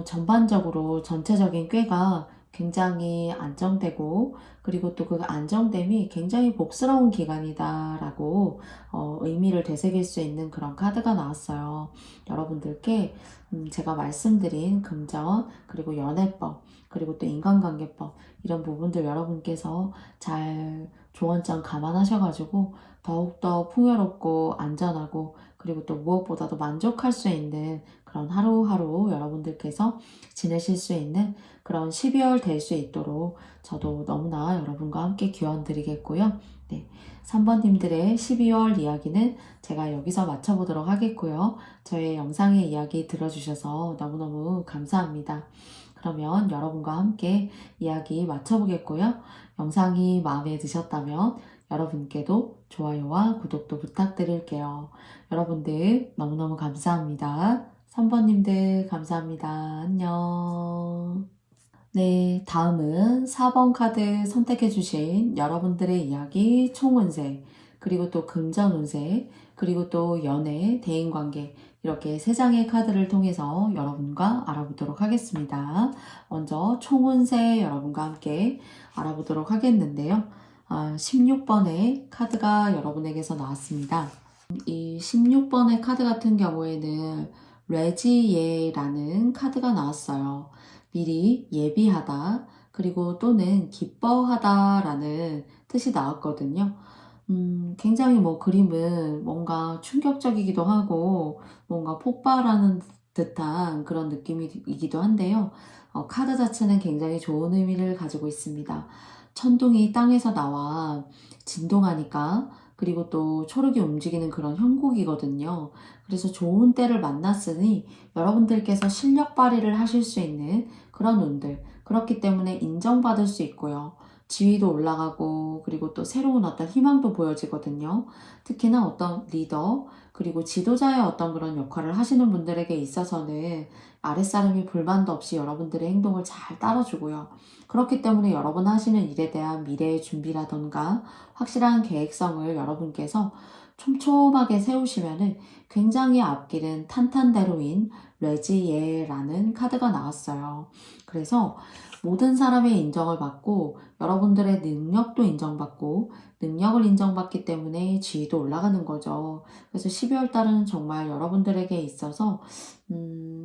S1: 전반적으로 전체적인 꾀가 굉장히 안정되고 그리고 또 그 안정됨이 굉장히 복스러운 기간이다라고 의미를 되새길 수 있는 그런 카드가 나왔어요. 여러분들께 제가 말씀드린 금전 그리고 연애법 그리고 또 인간관계법 이런 부분들 여러분께서 잘 조언점 감안하셔가지고 더욱더 풍요롭고 안전하고 그리고 또 무엇보다도 만족할 수 있는 그런 하루하루 여러분들께서 지내실 수 있는 그런 12월 될 수 있도록 저도 너무나 여러분과 함께 기원 드리겠고요. 네, 3번님들의 12월 이야기는 제가 여기서 마쳐보도록 하겠고요. 저의 영상의 이야기 들어주셔서 너무너무 감사합니다. 그러면 여러분과 함께 이야기 마쳐보겠고요. 영상이 마음에 드셨다면 여러분께도 좋아요와 구독도 부탁드릴게요. 여러분들 너무너무 감사합니다. 3번님들 감사합니다. 안녕. 네, 다음은 4번 카드 선택해주신 여러분들의 이야기 총운세, 그리고 또 금전운세, 그리고 또 연애, 대인관계 이렇게 3장의 카드를 통해서 여러분과 알아보도록 하겠습니다. 먼저 총운세 여러분과 함께 알아보도록 하겠는데요. 16번의 카드가 여러분에게서 나왔습니다. 이 16번의 카드 같은 경우에는 레지예라는 카드가 나왔어요. 미리 예비하다, 그리고 또는 기뻐하다 라는 뜻이 나왔거든요. 굉장히 그림은 뭔가 충격적이기도 하고 뭔가 폭발하는 듯한 그런 느낌이기도 한데요. 카드 자체는 굉장히 좋은 의미를 가지고 있습니다. 천둥이 땅에서 나와 진동하니까 그리고 또 초록이 움직이는 그런 형국이거든요. 그래서 좋은 때를 만났으니 여러분들께서 실력 발휘를 하실 수 있는 그런 운들, 그렇기 때문에 인정받을 수 있고요. 지위도 올라가고 그리고 또 새로운 어떤 희망도 보여지거든요. 특히나 어떤 리더 그리고 지도자의 어떤 그런 역할을 하시는 분들에게 있어서는 아랫사람이 불만도 없이 여러분들의 행동을 잘 따라주고요. 그렇기 때문에 여러분 하시는 일에 대한 미래의 준비라던가 확실한 계획성을 여러분께서 촘촘하게 세우시면은 굉장히 앞길은 탄탄대로인 레지예라는 카드가 나왔어요. 그래서 모든 사람의 인정을 받고 여러분들의 능력도 인정받고 능력을 인정받기 때문에 지위도 올라가는 거죠. 그래서 12월 달은 정말 여러분들에게 있어서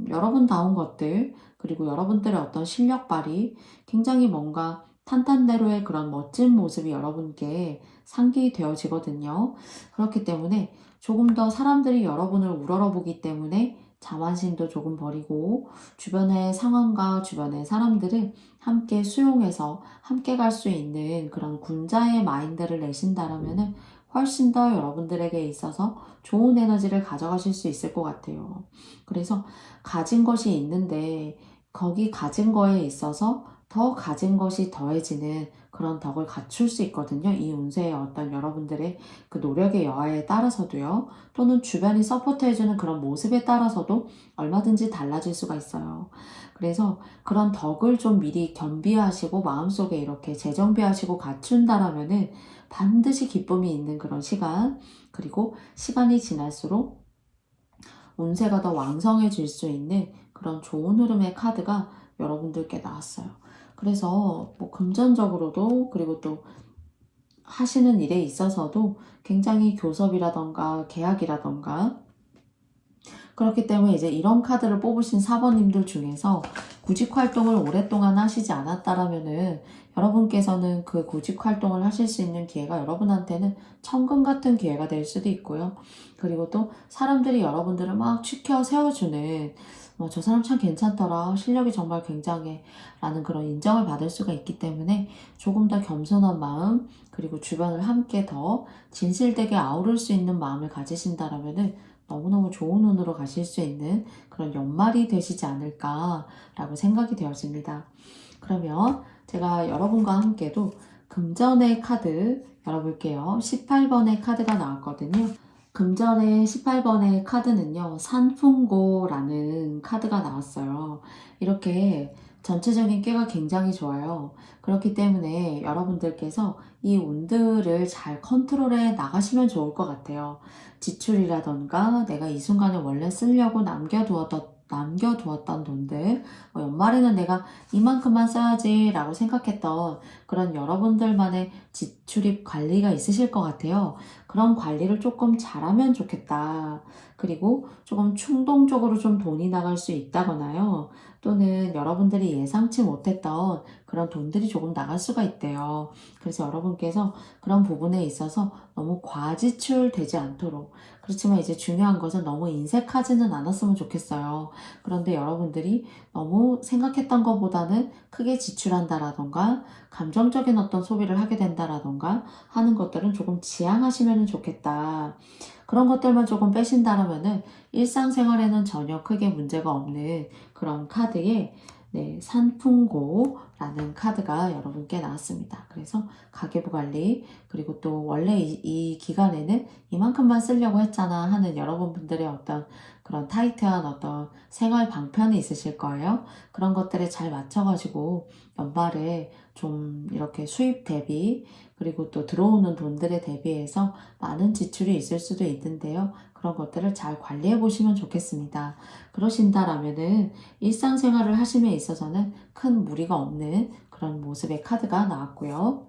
S1: 여러분다운 것들 그리고 여러분들의 어떤 실력 발휘 굉장히 뭔가 탄탄대로의 그런 멋진 모습이 여러분께 상기되어지거든요. 그렇기 때문에 조금 더 사람들이 여러분을 우러러보기 때문에 자만심도 조금 버리고 주변의 상황과 주변의 사람들을 함께 수용해서 함께 갈 수 있는 그런 군자의 마인드를 내신다라면은 훨씬 더 여러분들에게 있어서 좋은 에너지를 가져가실 수 있을 것 같아요. 그래서 가진 것이 있는데 거기 가진 거에 있어서 더 가진 것이 더해지는 그런 덕을 갖출 수 있거든요. 이 운세의 어떤 여러분들의 그 노력의 여하에 따라서도요. 또는 주변이 서포트해주는 그런 모습에 따라서도 얼마든지 달라질 수가 있어요. 그래서 그런 덕을 좀 미리 겸비하시고 마음속에 이렇게 재정비하시고 갖춘다라면은 반드시 기쁨이 있는 그런 시간, 그리고 시간이 지날수록 운세가 더 왕성해질 수 있는 그런 좋은 흐름의 카드가 여러분들께 나왔어요. 그래서 금전적으로도 그리고 또 하시는 일에 있어서도 굉장히 교섭이라던가 계약이라던가 그렇기 때문에 이제 이런 카드를 뽑으신 4번님들 중에서 구직 활동을 오랫동안 하시지 않았다라면은 여러분께서는 그 구직 활동을 하실 수 있는 기회가 여러분한테는 천금 같은 기회가 될 수도 있고요. 그리고 또 사람들이 여러분들을 막 추켜 세워주는 저 사람 참 괜찮더라, 실력이 정말 굉장해 라는 그런 인정을 받을 수가 있기 때문에 조금 더 겸손한 마음 그리고 주변을 함께 더 진실되게 아우를 수 있는 마음을 가지신다라면은 너무너무 좋은 운으로 가실 수 있는 그런 연말이 되시지 않을까라고 생각이 되었습니다. 그러면 제가 여러분과 함께도 금전의 카드 열어볼게요. 18번의 카드가 나왔거든요. 금전의 18번의 카드는요, 산풍고라는 카드가 나왔어요. 이렇게 전체적인 꾀가 굉장히 좋아요. 그렇기 때문에 여러분들께서 이 운들을 잘 컨트롤해 나가시면 좋을 것 같아요. 지출이라던가 내가 이 순간에 원래 쓰려고 남겨두었던 돈들, 연말에는 내가 이만큼만 써야지 라고 생각했던 그런 여러분들만의 지출입 관리가 있으실 것 같아요. 그런 관리를 조금 잘하면 좋겠다. 그리고 조금 충동적으로 좀 돈이 나갈 수 있다거나요. 또는 여러분들이 예상치 못했던 그런 돈들이 조금 나갈 수가 있대요. 그래서 여러분께서 그런 부분에 있어서 너무 과지출되지 않도록. 그렇지만 이제 중요한 것은 너무 인색하지는 않았으면 좋겠어요. 그런데 여러분들이 너무 생각했던 것보다는 크게 지출한다라던가 감정적인 어떤 소비를 하게 된다라던가 하는 것들은 조금 지양하시면 좋겠다. 그런 것들만 조금 빼신다라면은 일상생활에는 전혀 크게 문제가 없는 그런 카드에 산풍고라는 카드가 여러분께 나왔습니다. 그래서 가계부 관리, 그리고 또 원래 이 기간에는 이만큼만 쓰려고 했잖아 하는 여러분들의 어떤 그런 타이트한 어떤 생활 방편이 있으실 거예요. 그런 것들에 잘 맞춰가지고 연말에 좀 이렇게 수입 대비, 그리고 또 들어오는 돈들에 대비해서 많은 지출이 있을 수도 있는데요. 그런 것들을 잘 관리해 보시면 좋겠습니다. 그러신다라면은 일상생활을 하심에 있어서는 큰 무리가 없는 그런 모습의 카드가 나왔고요.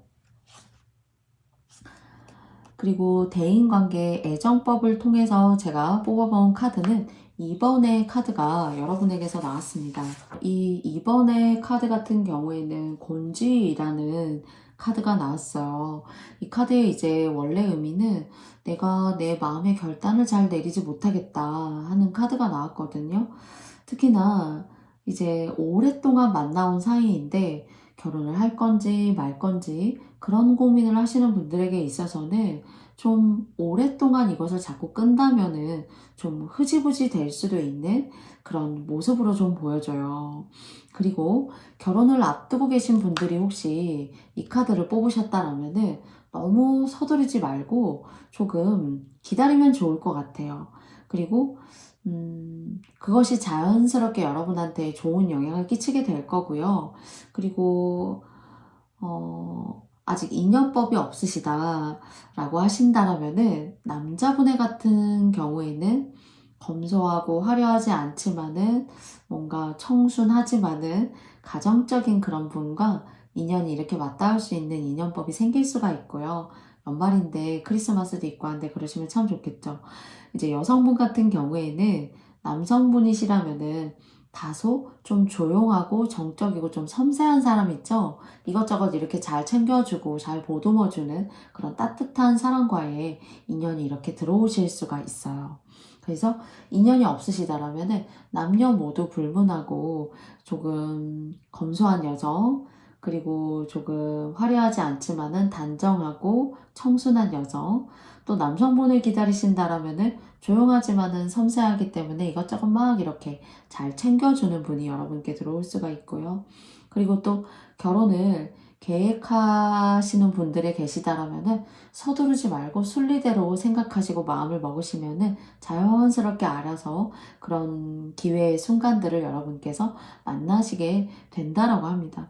S1: 그리고 대인관계 애정법을 통해서 제가 뽑아본 카드는 2번의 카드가 여러분에게서 나왔습니다. 이 2번의 카드 같은 경우에는 곤지라는 카드가 나왔어요. 이 카드의 이제 원래 의미는 내가 내 마음의 결단을 잘 내리지 못하겠다 하는 카드가 나왔거든요. 특히나 이제 오랫동안 만나온 사이인데 결혼을 할 건지 말 건지 그런 고민을 하시는 분들에게 있어서는 좀 오랫동안 이것을 자꾸 끈다면은 좀 흐지부지 될 수도 있는 그런 모습으로 좀 보여져요. 그리고 결혼을 앞두고 계신 분들이 혹시 이 카드를 뽑으셨다라면은 너무 서두르지 말고 조금 기다리면 좋을 것 같아요. 그리고 그것이 자연스럽게 여러분한테 좋은 영향을 끼치게 될 거고요. 그리고, 아직 인연법이 없으시다라고 하신다라면은, 남자분의 같은 경우에는 검소하고 화려하지 않지만은, 뭔가 청순하지만은, 가정적인 그런 분과 인연이 이렇게 맞닿을 수 있는 인연법이 생길 수가 있고요. 연말인데 크리스마스도 있고 한데 그러시면 참 좋겠죠. 이제 여성분 같은 경우에는 남성분이시라면은 다소 좀 조용하고 정적이고 좀 섬세한 사람 있죠? 이것저것 이렇게 잘 챙겨주고 잘 보듬어주는 그런 따뜻한 사람과의 인연이 이렇게 들어오실 수가 있어요. 그래서 인연이 없으시다라면은 남녀 모두 불문하고 조금 검소한 여성, 그리고 조금 화려하지 않지만은 단정하고 청순한 여성, 또 남성분을 기다리신다라면은 조용하지만은 섬세하기 때문에 이것저것 막 이렇게 잘 챙겨주는 분이 여러분께 들어올 수가 있고요. 그리고 또 결혼을 계획하시는 분들이 계시다라면은 서두르지 말고 순리대로 생각하시고 마음을 먹으시면은 자연스럽게 알아서 그런 기회의 순간들을 여러분께서 만나시게 된다라고 합니다.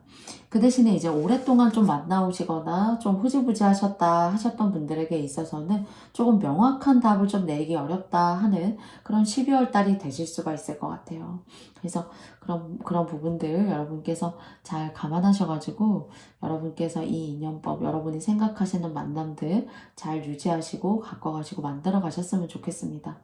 S1: 그 대신에 이제 오랫동안 좀 만나오시거나 좀 흐지부지 하셨던 분들에게 있어서는 조금 명확한 답을 좀 내기 어렵다 하는 그런 12월 달이 되실 수가 있을 것 같아요. 그래서 그런 부분들 여러분께서 잘 감안하셔가지고 여러분께서 이 인연법, 여러분이 생각하시는 만남들 잘 유지하시고 가꿔가시고 만들어 가셨으면 좋겠습니다.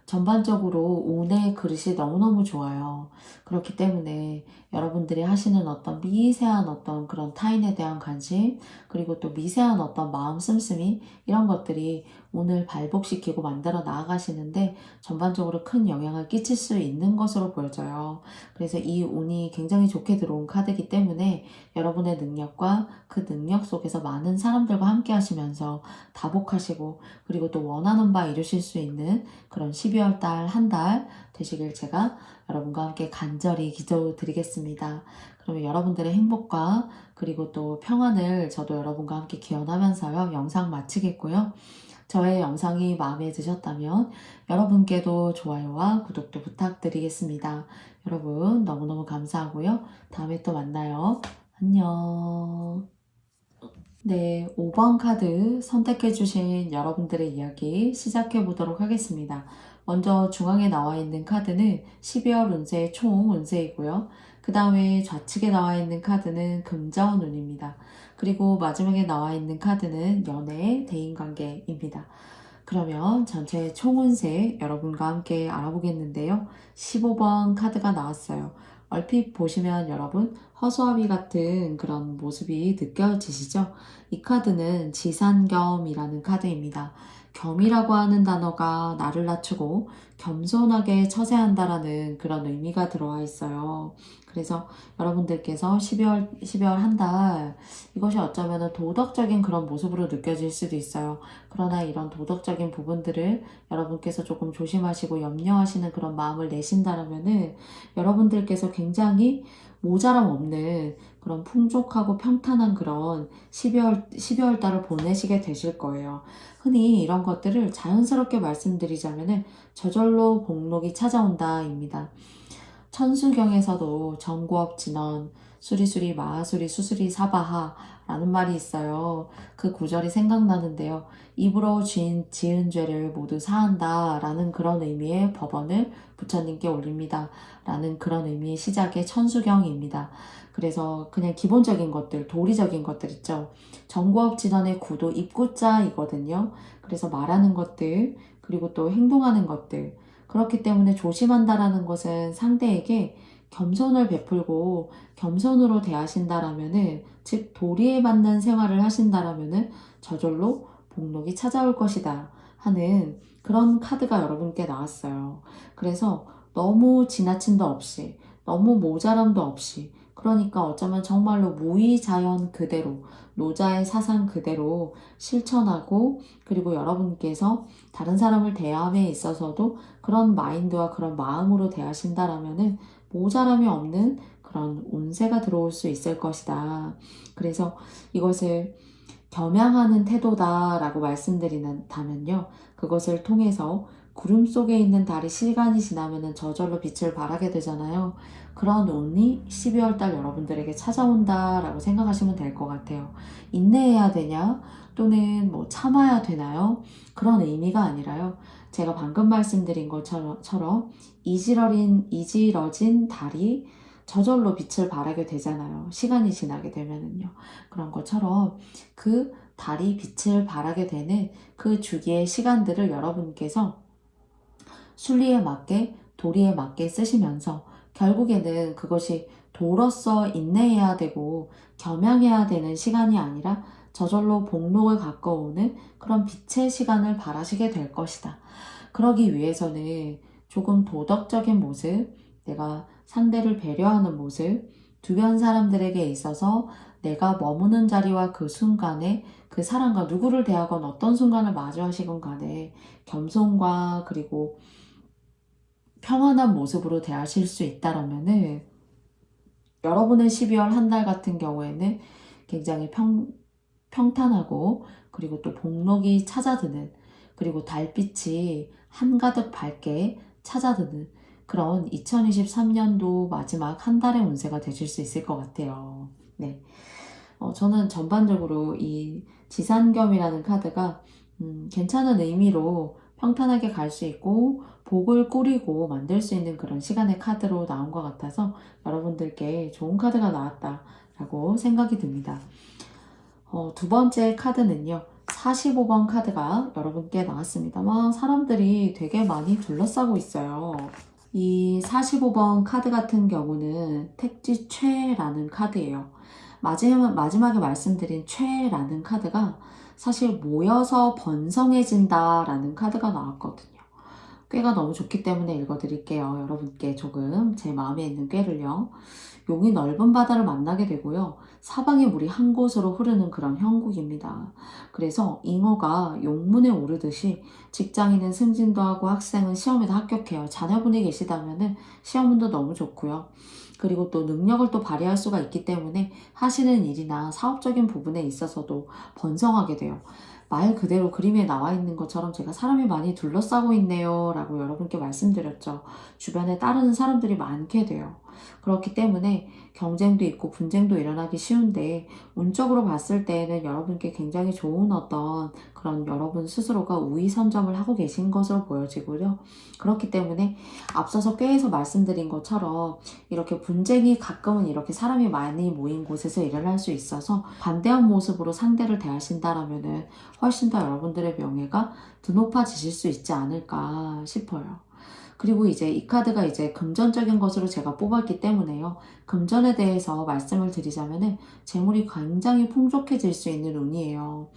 S1: 전반적으로 운의 그릇이 너무너무 좋아요. 그렇기 때문에 여러분들이 하시는 어떤 미세한 어떤 그런 타인에 대한 관심, 그리고 또 미세한 어떤 마음 씀씀이 이런 것들이 운을 발복시키고 만들어 나아가시는데 전반적으로 큰 영향을 끼칠 수 있는 것으로 보여져요. 그래서 이 운이 굉장히 좋게 들어온 카드이기 때문에 여러분의 능력과 그 능력 속에서 많은 사람들과 함께 하시면서 다복하시고 그리고 또 원하는 바 이루실 수 있는 그런 12월 달 한 달 되시길 제가 여러분과 함께 간절히 기도드리겠습니다. 그러면 여러분들의 행복과 그리고 또 평안을 저도 여러분과 함께 기원하면서요. 영상 마치겠고요. 저의 영상이 마음에 드셨다면 여러분께도 좋아요와 구독도 부탁드리겠습니다. 여러분 너무너무 감사하고요. 다음에 또 만나요. 안녕. 네, 5번 카드 선택해주신 여러분들의 이야기 시작해보도록 하겠습니다. 먼저 중앙에 나와 있는 카드는 12월 운세의 총 운세이고요. 그 다음에 좌측에 나와 있는 카드는 금자원 운입니다. 그리고 마지막에 나와 있는 카드는 연애, 대인관계입니다. 그러면 전체 총 운세 여러분과 함께 알아보겠는데요. 15번 카드가 나왔어요. 얼핏 보시면 여러분 허수아비 같은 그런 모습이 느껴지시죠? 이 카드는 지산겸이라는 카드입니다. 겸이라고 하는 단어가 나를 낮추고 겸손하게 처세한다라는 그런 의미가 들어와 있어요. 그래서 여러분들께서 12월 한 달 이것이 어쩌면 도덕적인 그런 모습으로 느껴질 수도 있어요. 그러나 이런 도덕적인 부분들을 여러분께서 조금 조심하시고 염려하시는 그런 마음을 내신다라면은 여러분들께서 굉장히 모자람 없는 그런 풍족하고 평탄한 그런 12월 달을 보내시게 되실 거예요. 흔히 이런 것들을 자연스럽게 말씀드리자면은 저절로 복록이 찾아온다입니다. 천수경에서도 정구업진언 수리수리 마하수리 수수리 사바하 라는 말이 있어요. 그 구절이 생각나는데요. 입으로 지은 죄를 모두 사한다 라는 그런 의미의 법언을 부처님께 올립니다. 라는 그런 의미의 시작의 천수경입니다. 그래서 그냥 기본적인 것들, 도리적인 것들 있죠. 정구업진언의 구도 입구자이거든요. 그래서 말하는 것들, 그리고 또 행동하는 것들, 그렇기 때문에 조심한다라는 것은 상대에게 겸손을 베풀고 겸손으로 대하신다라면은, 즉 도리에 맞는 생활을 하신다라면은 저절로 복록이 찾아올 것이다 하는 그런 카드가 여러분께 나왔어요. 그래서 너무 지나침도 없이, 너무 모자람도 없이, 그러니까 어쩌면 정말로 무의자연 그대로, 노자의 사상 그대로 실천하고, 그리고 여러분께서 다른 사람을 대함에 있어서도 그런 마인드와 그런 마음으로 대하신다라면은 모자람이 없는 그런 운세가 들어올 수 있을 것이다. 그래서 이것을 겸양하는 태도다라고 말씀드린다면요. 그것을 통해서 구름 속에 있는 달이 시간이 지나면은 저절로 빛을 발하게 되잖아요. 그런 운이 12월 달 여러분들에게 찾아온다라고 생각하시면 될 것 같아요. 인내해야 되냐? 또는 뭐 참아야 되나요? 그런 의미가 아니라요. 제가 방금 말씀드린 것처럼 이지러진 달이 저절로 빛을 발하게 되잖아요. 시간이 지나게 되면은요. 그런 것처럼 그 달이 빛을 발하게 되는 그 주기의 시간들을 여러분께서 순리에 맞게, 도리에 맞게 쓰시면서 결국에는 그것이 도로서 인내해야 되고 겸양해야 되는 시간이 아니라 저절로 복록을 가까우는 그런 빛의 시간을 바라시게 될 것이다. 그러기 위해서는 조금 도덕적인 모습, 내가 상대를 배려하는 모습, 주변 사람들에게 있어서 내가 머무는 자리와 그 순간에 그 사람과 누구를 대하건 어떤 순간을 마주하시건 간에 겸손과 그리고 평안한 모습으로 대하실 수 있다라면은 여러분의 12월 한 달 같은 경우에는 굉장히 평탄하고 그리고 또 복록이 찾아드는, 그리고 달빛이 한가득 밝게 찾아드는 그런 2023년도 마지막 한 달의 운세가 되실 수 있을 것 같아요. 네. 저는 전반적으로 이 지산겸이라는 카드가 괜찮은 의미로 평탄하게 갈 수 있고 복을 꾸리고 만들 수 있는 그런 시간의 카드로 나온 것 같아서 여러분들께 좋은 카드가 나왔다라고 생각이 듭니다. 두 번째 카드는요. 45번 카드가 여러분께 나왔습니다. 막 사람들이 되게 많이 둘러싸고 있어요. 이 45번 카드 같은 경우는 택지최라는 카드예요. 마지막에 말씀드린 최라는 카드가 사실 모여서 번성해진다라는 카드가 나왔거든요. 꾀가 너무 좋기 때문에 읽어드릴게요. 여러분께 조금 제 마음에 있는 꾀를요. 용이 넓은 바다를 만나게 되고요. 사방의 물이 한 곳으로 흐르는 그런 형국입니다. 그래서 잉어가 용문에 오르듯이 직장인은 승진도 하고 학생은 시험에도 합격해요. 자녀분이 계시다면은 시험운도 너무 좋고요. 그리고 또 능력을 또 발휘할 수가 있기 때문에 하시는 일이나 사업적인 부분에 있어서도 번성하게 돼요. 말 그대로 그림에 나와 있는 것처럼 제가 사람이 많이 둘러싸고 있네요 라고 여러분께 말씀드렸죠. 주변에 따르는 사람들이 많게 돼요. 그렇기 때문에 경쟁도 있고 분쟁도 일어나기 쉬운데 운적으로 봤을 때에는 여러분께 굉장히 좋은 어떤 그런 여러분 스스로가 우위 선점을 하고 계신 것으로 보여지고요. 그렇기 때문에 앞서서 꾀에서 말씀드린 것처럼 이렇게 분쟁이 가끔은 이렇게 사람이 많이 모인 곳에서 일어날 수 있어서 관대한 모습으로 상대를 대하신다라면은 훨씬 더 여러분들의 명예가 드높아지실 수 있지 않을까 싶어요. 그리고 이제 이 카드가 이제 금전적인 것으로 제가 뽑았기 때문에요. 금전에 대해서 말씀을 드리자면은 재물이 굉장히 풍족해질 수 있는 운이에요.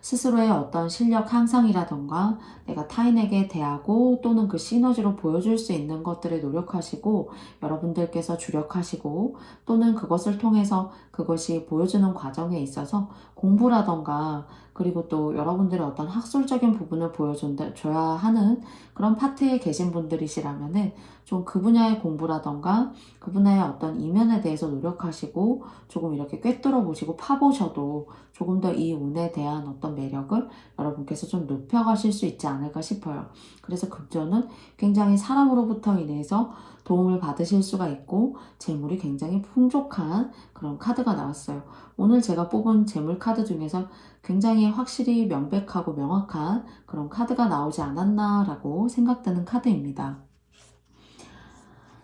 S1: 스스로의 어떤 실력 향상이라던가 내가 타인에게 대하고 또는 그 시너지로 보여줄 수 있는 것들에 노력하시고 여러분들께서 주력하시고 또는 그것을 통해서 그것이 보여주는 과정에 있어서 공부라던가 그리고 또 여러분들의 어떤 학술적인 부분을 보여줘야 하는 그런 파트에 계신 분들이시라면은 좀 그 분야의 공부라던가 그 분야의 어떤 이면에 대해서 노력하시고 조금 이렇게 꿰뚫어 보시고 파보셔도 조금 더 이 운에 대한 어떤 매력을 여러분께서 좀 높여가실 수 있지 않을까 싶어요. 그래서 금전은 굉장히 사람으로부터 인해서 도움을 받으실 수가 있고 재물이 굉장히 풍족한 그런 카드가 나왔어요. 오늘 제가 뽑은 재물 카드 중에서 굉장히 확실히 명백하고 명확한 그런 카드가 나오지 않았나라고 생각되는 카드입니다.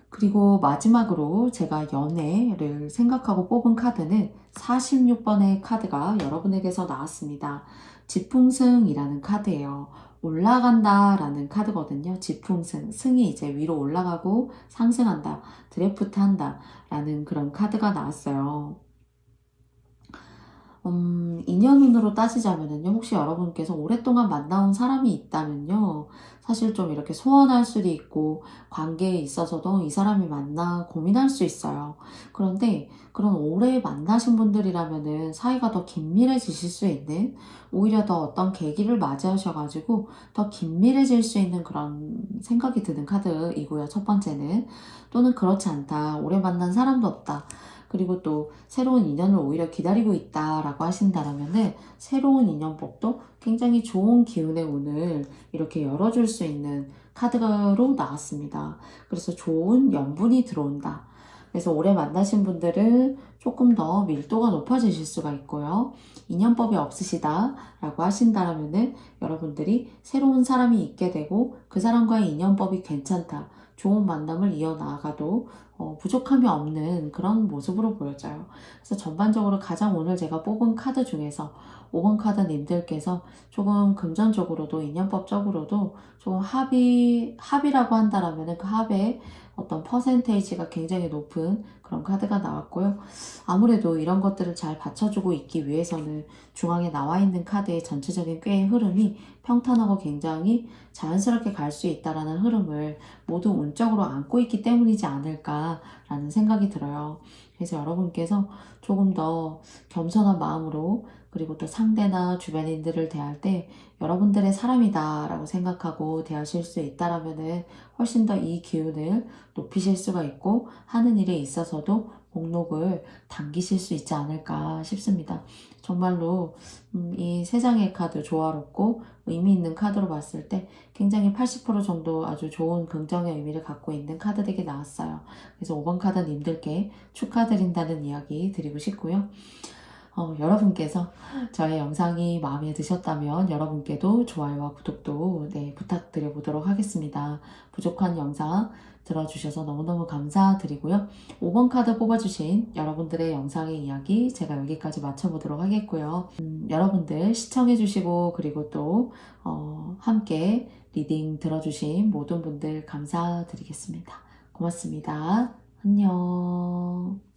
S1: 그리고 마지막으로 제가 연애를 생각하고 뽑은 카드는 46번의 카드가 여러분에게서 나왔습니다. 지풍승이라는 카드예요. 올라간다 라는 카드거든요. 지풍승, 승이 이제 위로 올라가고 상승한다, 드래프트 한다 라는 그런 카드가 나왔어요. 인연운으로 따지자면은요, 혹시 여러분께서 오랫동안 만나온 사람이 있다면요, 사실 좀 이렇게 소원할 수도 있고, 관계에 있어서도 이 사람이 맞나 고민할 수 있어요. 그런데 그런 오래 만나신 분들이라면은 사이가 더 긴밀해지실 수 있는, 오히려 더 어떤 계기를 맞이하셔가지고 더 긴밀해질 수 있는 그런 생각이 드는 카드이고요, 첫 번째는. 또는 그렇지 않다, 오래 만난 사람도 없다. 그리고 또 새로운 인연을 오히려 기다리고 있다라고 하신다면은 새로운 인연법도 굉장히 좋은 기운의 운을 이렇게 열어줄 수 있는 카드로 나왔습니다. 그래서 좋은 연분이 들어온다. 그래서 오래 만나신 분들은 조금 더 밀도가 높아지실 수가 있고요. 인연법이 없으시다 라고 하신다면은 여러분들이 새로운 사람이 있게 되고 그 사람과의 인연법이 괜찮다. 좋은 만남을 이어나가도 부족함이 없는 그런 모습으로 보여져요. 그래서 전반적으로 가장 오늘 제가 뽑은 카드 중에서 5번 카드 님들께서 조금 금전적으로도 인연법적으로도 조금 합이라고 한다라면 그 합의 어떤 퍼센테이지가 굉장히 높은 그런 카드가 나왔고요. 아무래도 이런 것들을 잘 받쳐주고 있기 위해서는 중앙에 나와 있는 카드의 전체적인 꾀의 흐름이 평탄하고 굉장히 자연스럽게 갈 수 있다라는 흐름을 모두 운적으로 안고 있기 때문이지 않을까라는 생각이 들어요. 그래서 여러분께서 조금 더 겸손한 마음으로 그리고 또 상대나 주변인들을 대할 때 여러분들의 사람이다 라고 생각하고 대하실 수 있다라면은 훨씬 더 이 기운을 높이실 수가 있고 하는 일에 있어서도 목록을 당기실 수 있지 않을까 싶습니다. 정말로 이 세 장의 카드 조화롭고 의미 있는 카드로 봤을 때 굉장히 80% 정도 아주 좋은 긍정의 의미를 갖고 있는 카드들이 나왔어요. 그래서 5번 카드 님들께 축하드린다는 이야기 드리고 싶고요. 여러분께서 저의 영상이 마음에 드셨다면 여러분께도 좋아요와 구독도 부탁드려 보도록 하겠습니다. 부족한 영상 들어주셔서 너무너무 감사드리고요. 5번 카드 뽑아주신 여러분들의 영상의 이야기 제가 여기까지 마쳐보도록 하겠고요. 여러분들 시청해주시고 그리고 또 함께 리딩 들어주신 모든 분들 감사드리겠습니다. 고맙습니다. 안녕.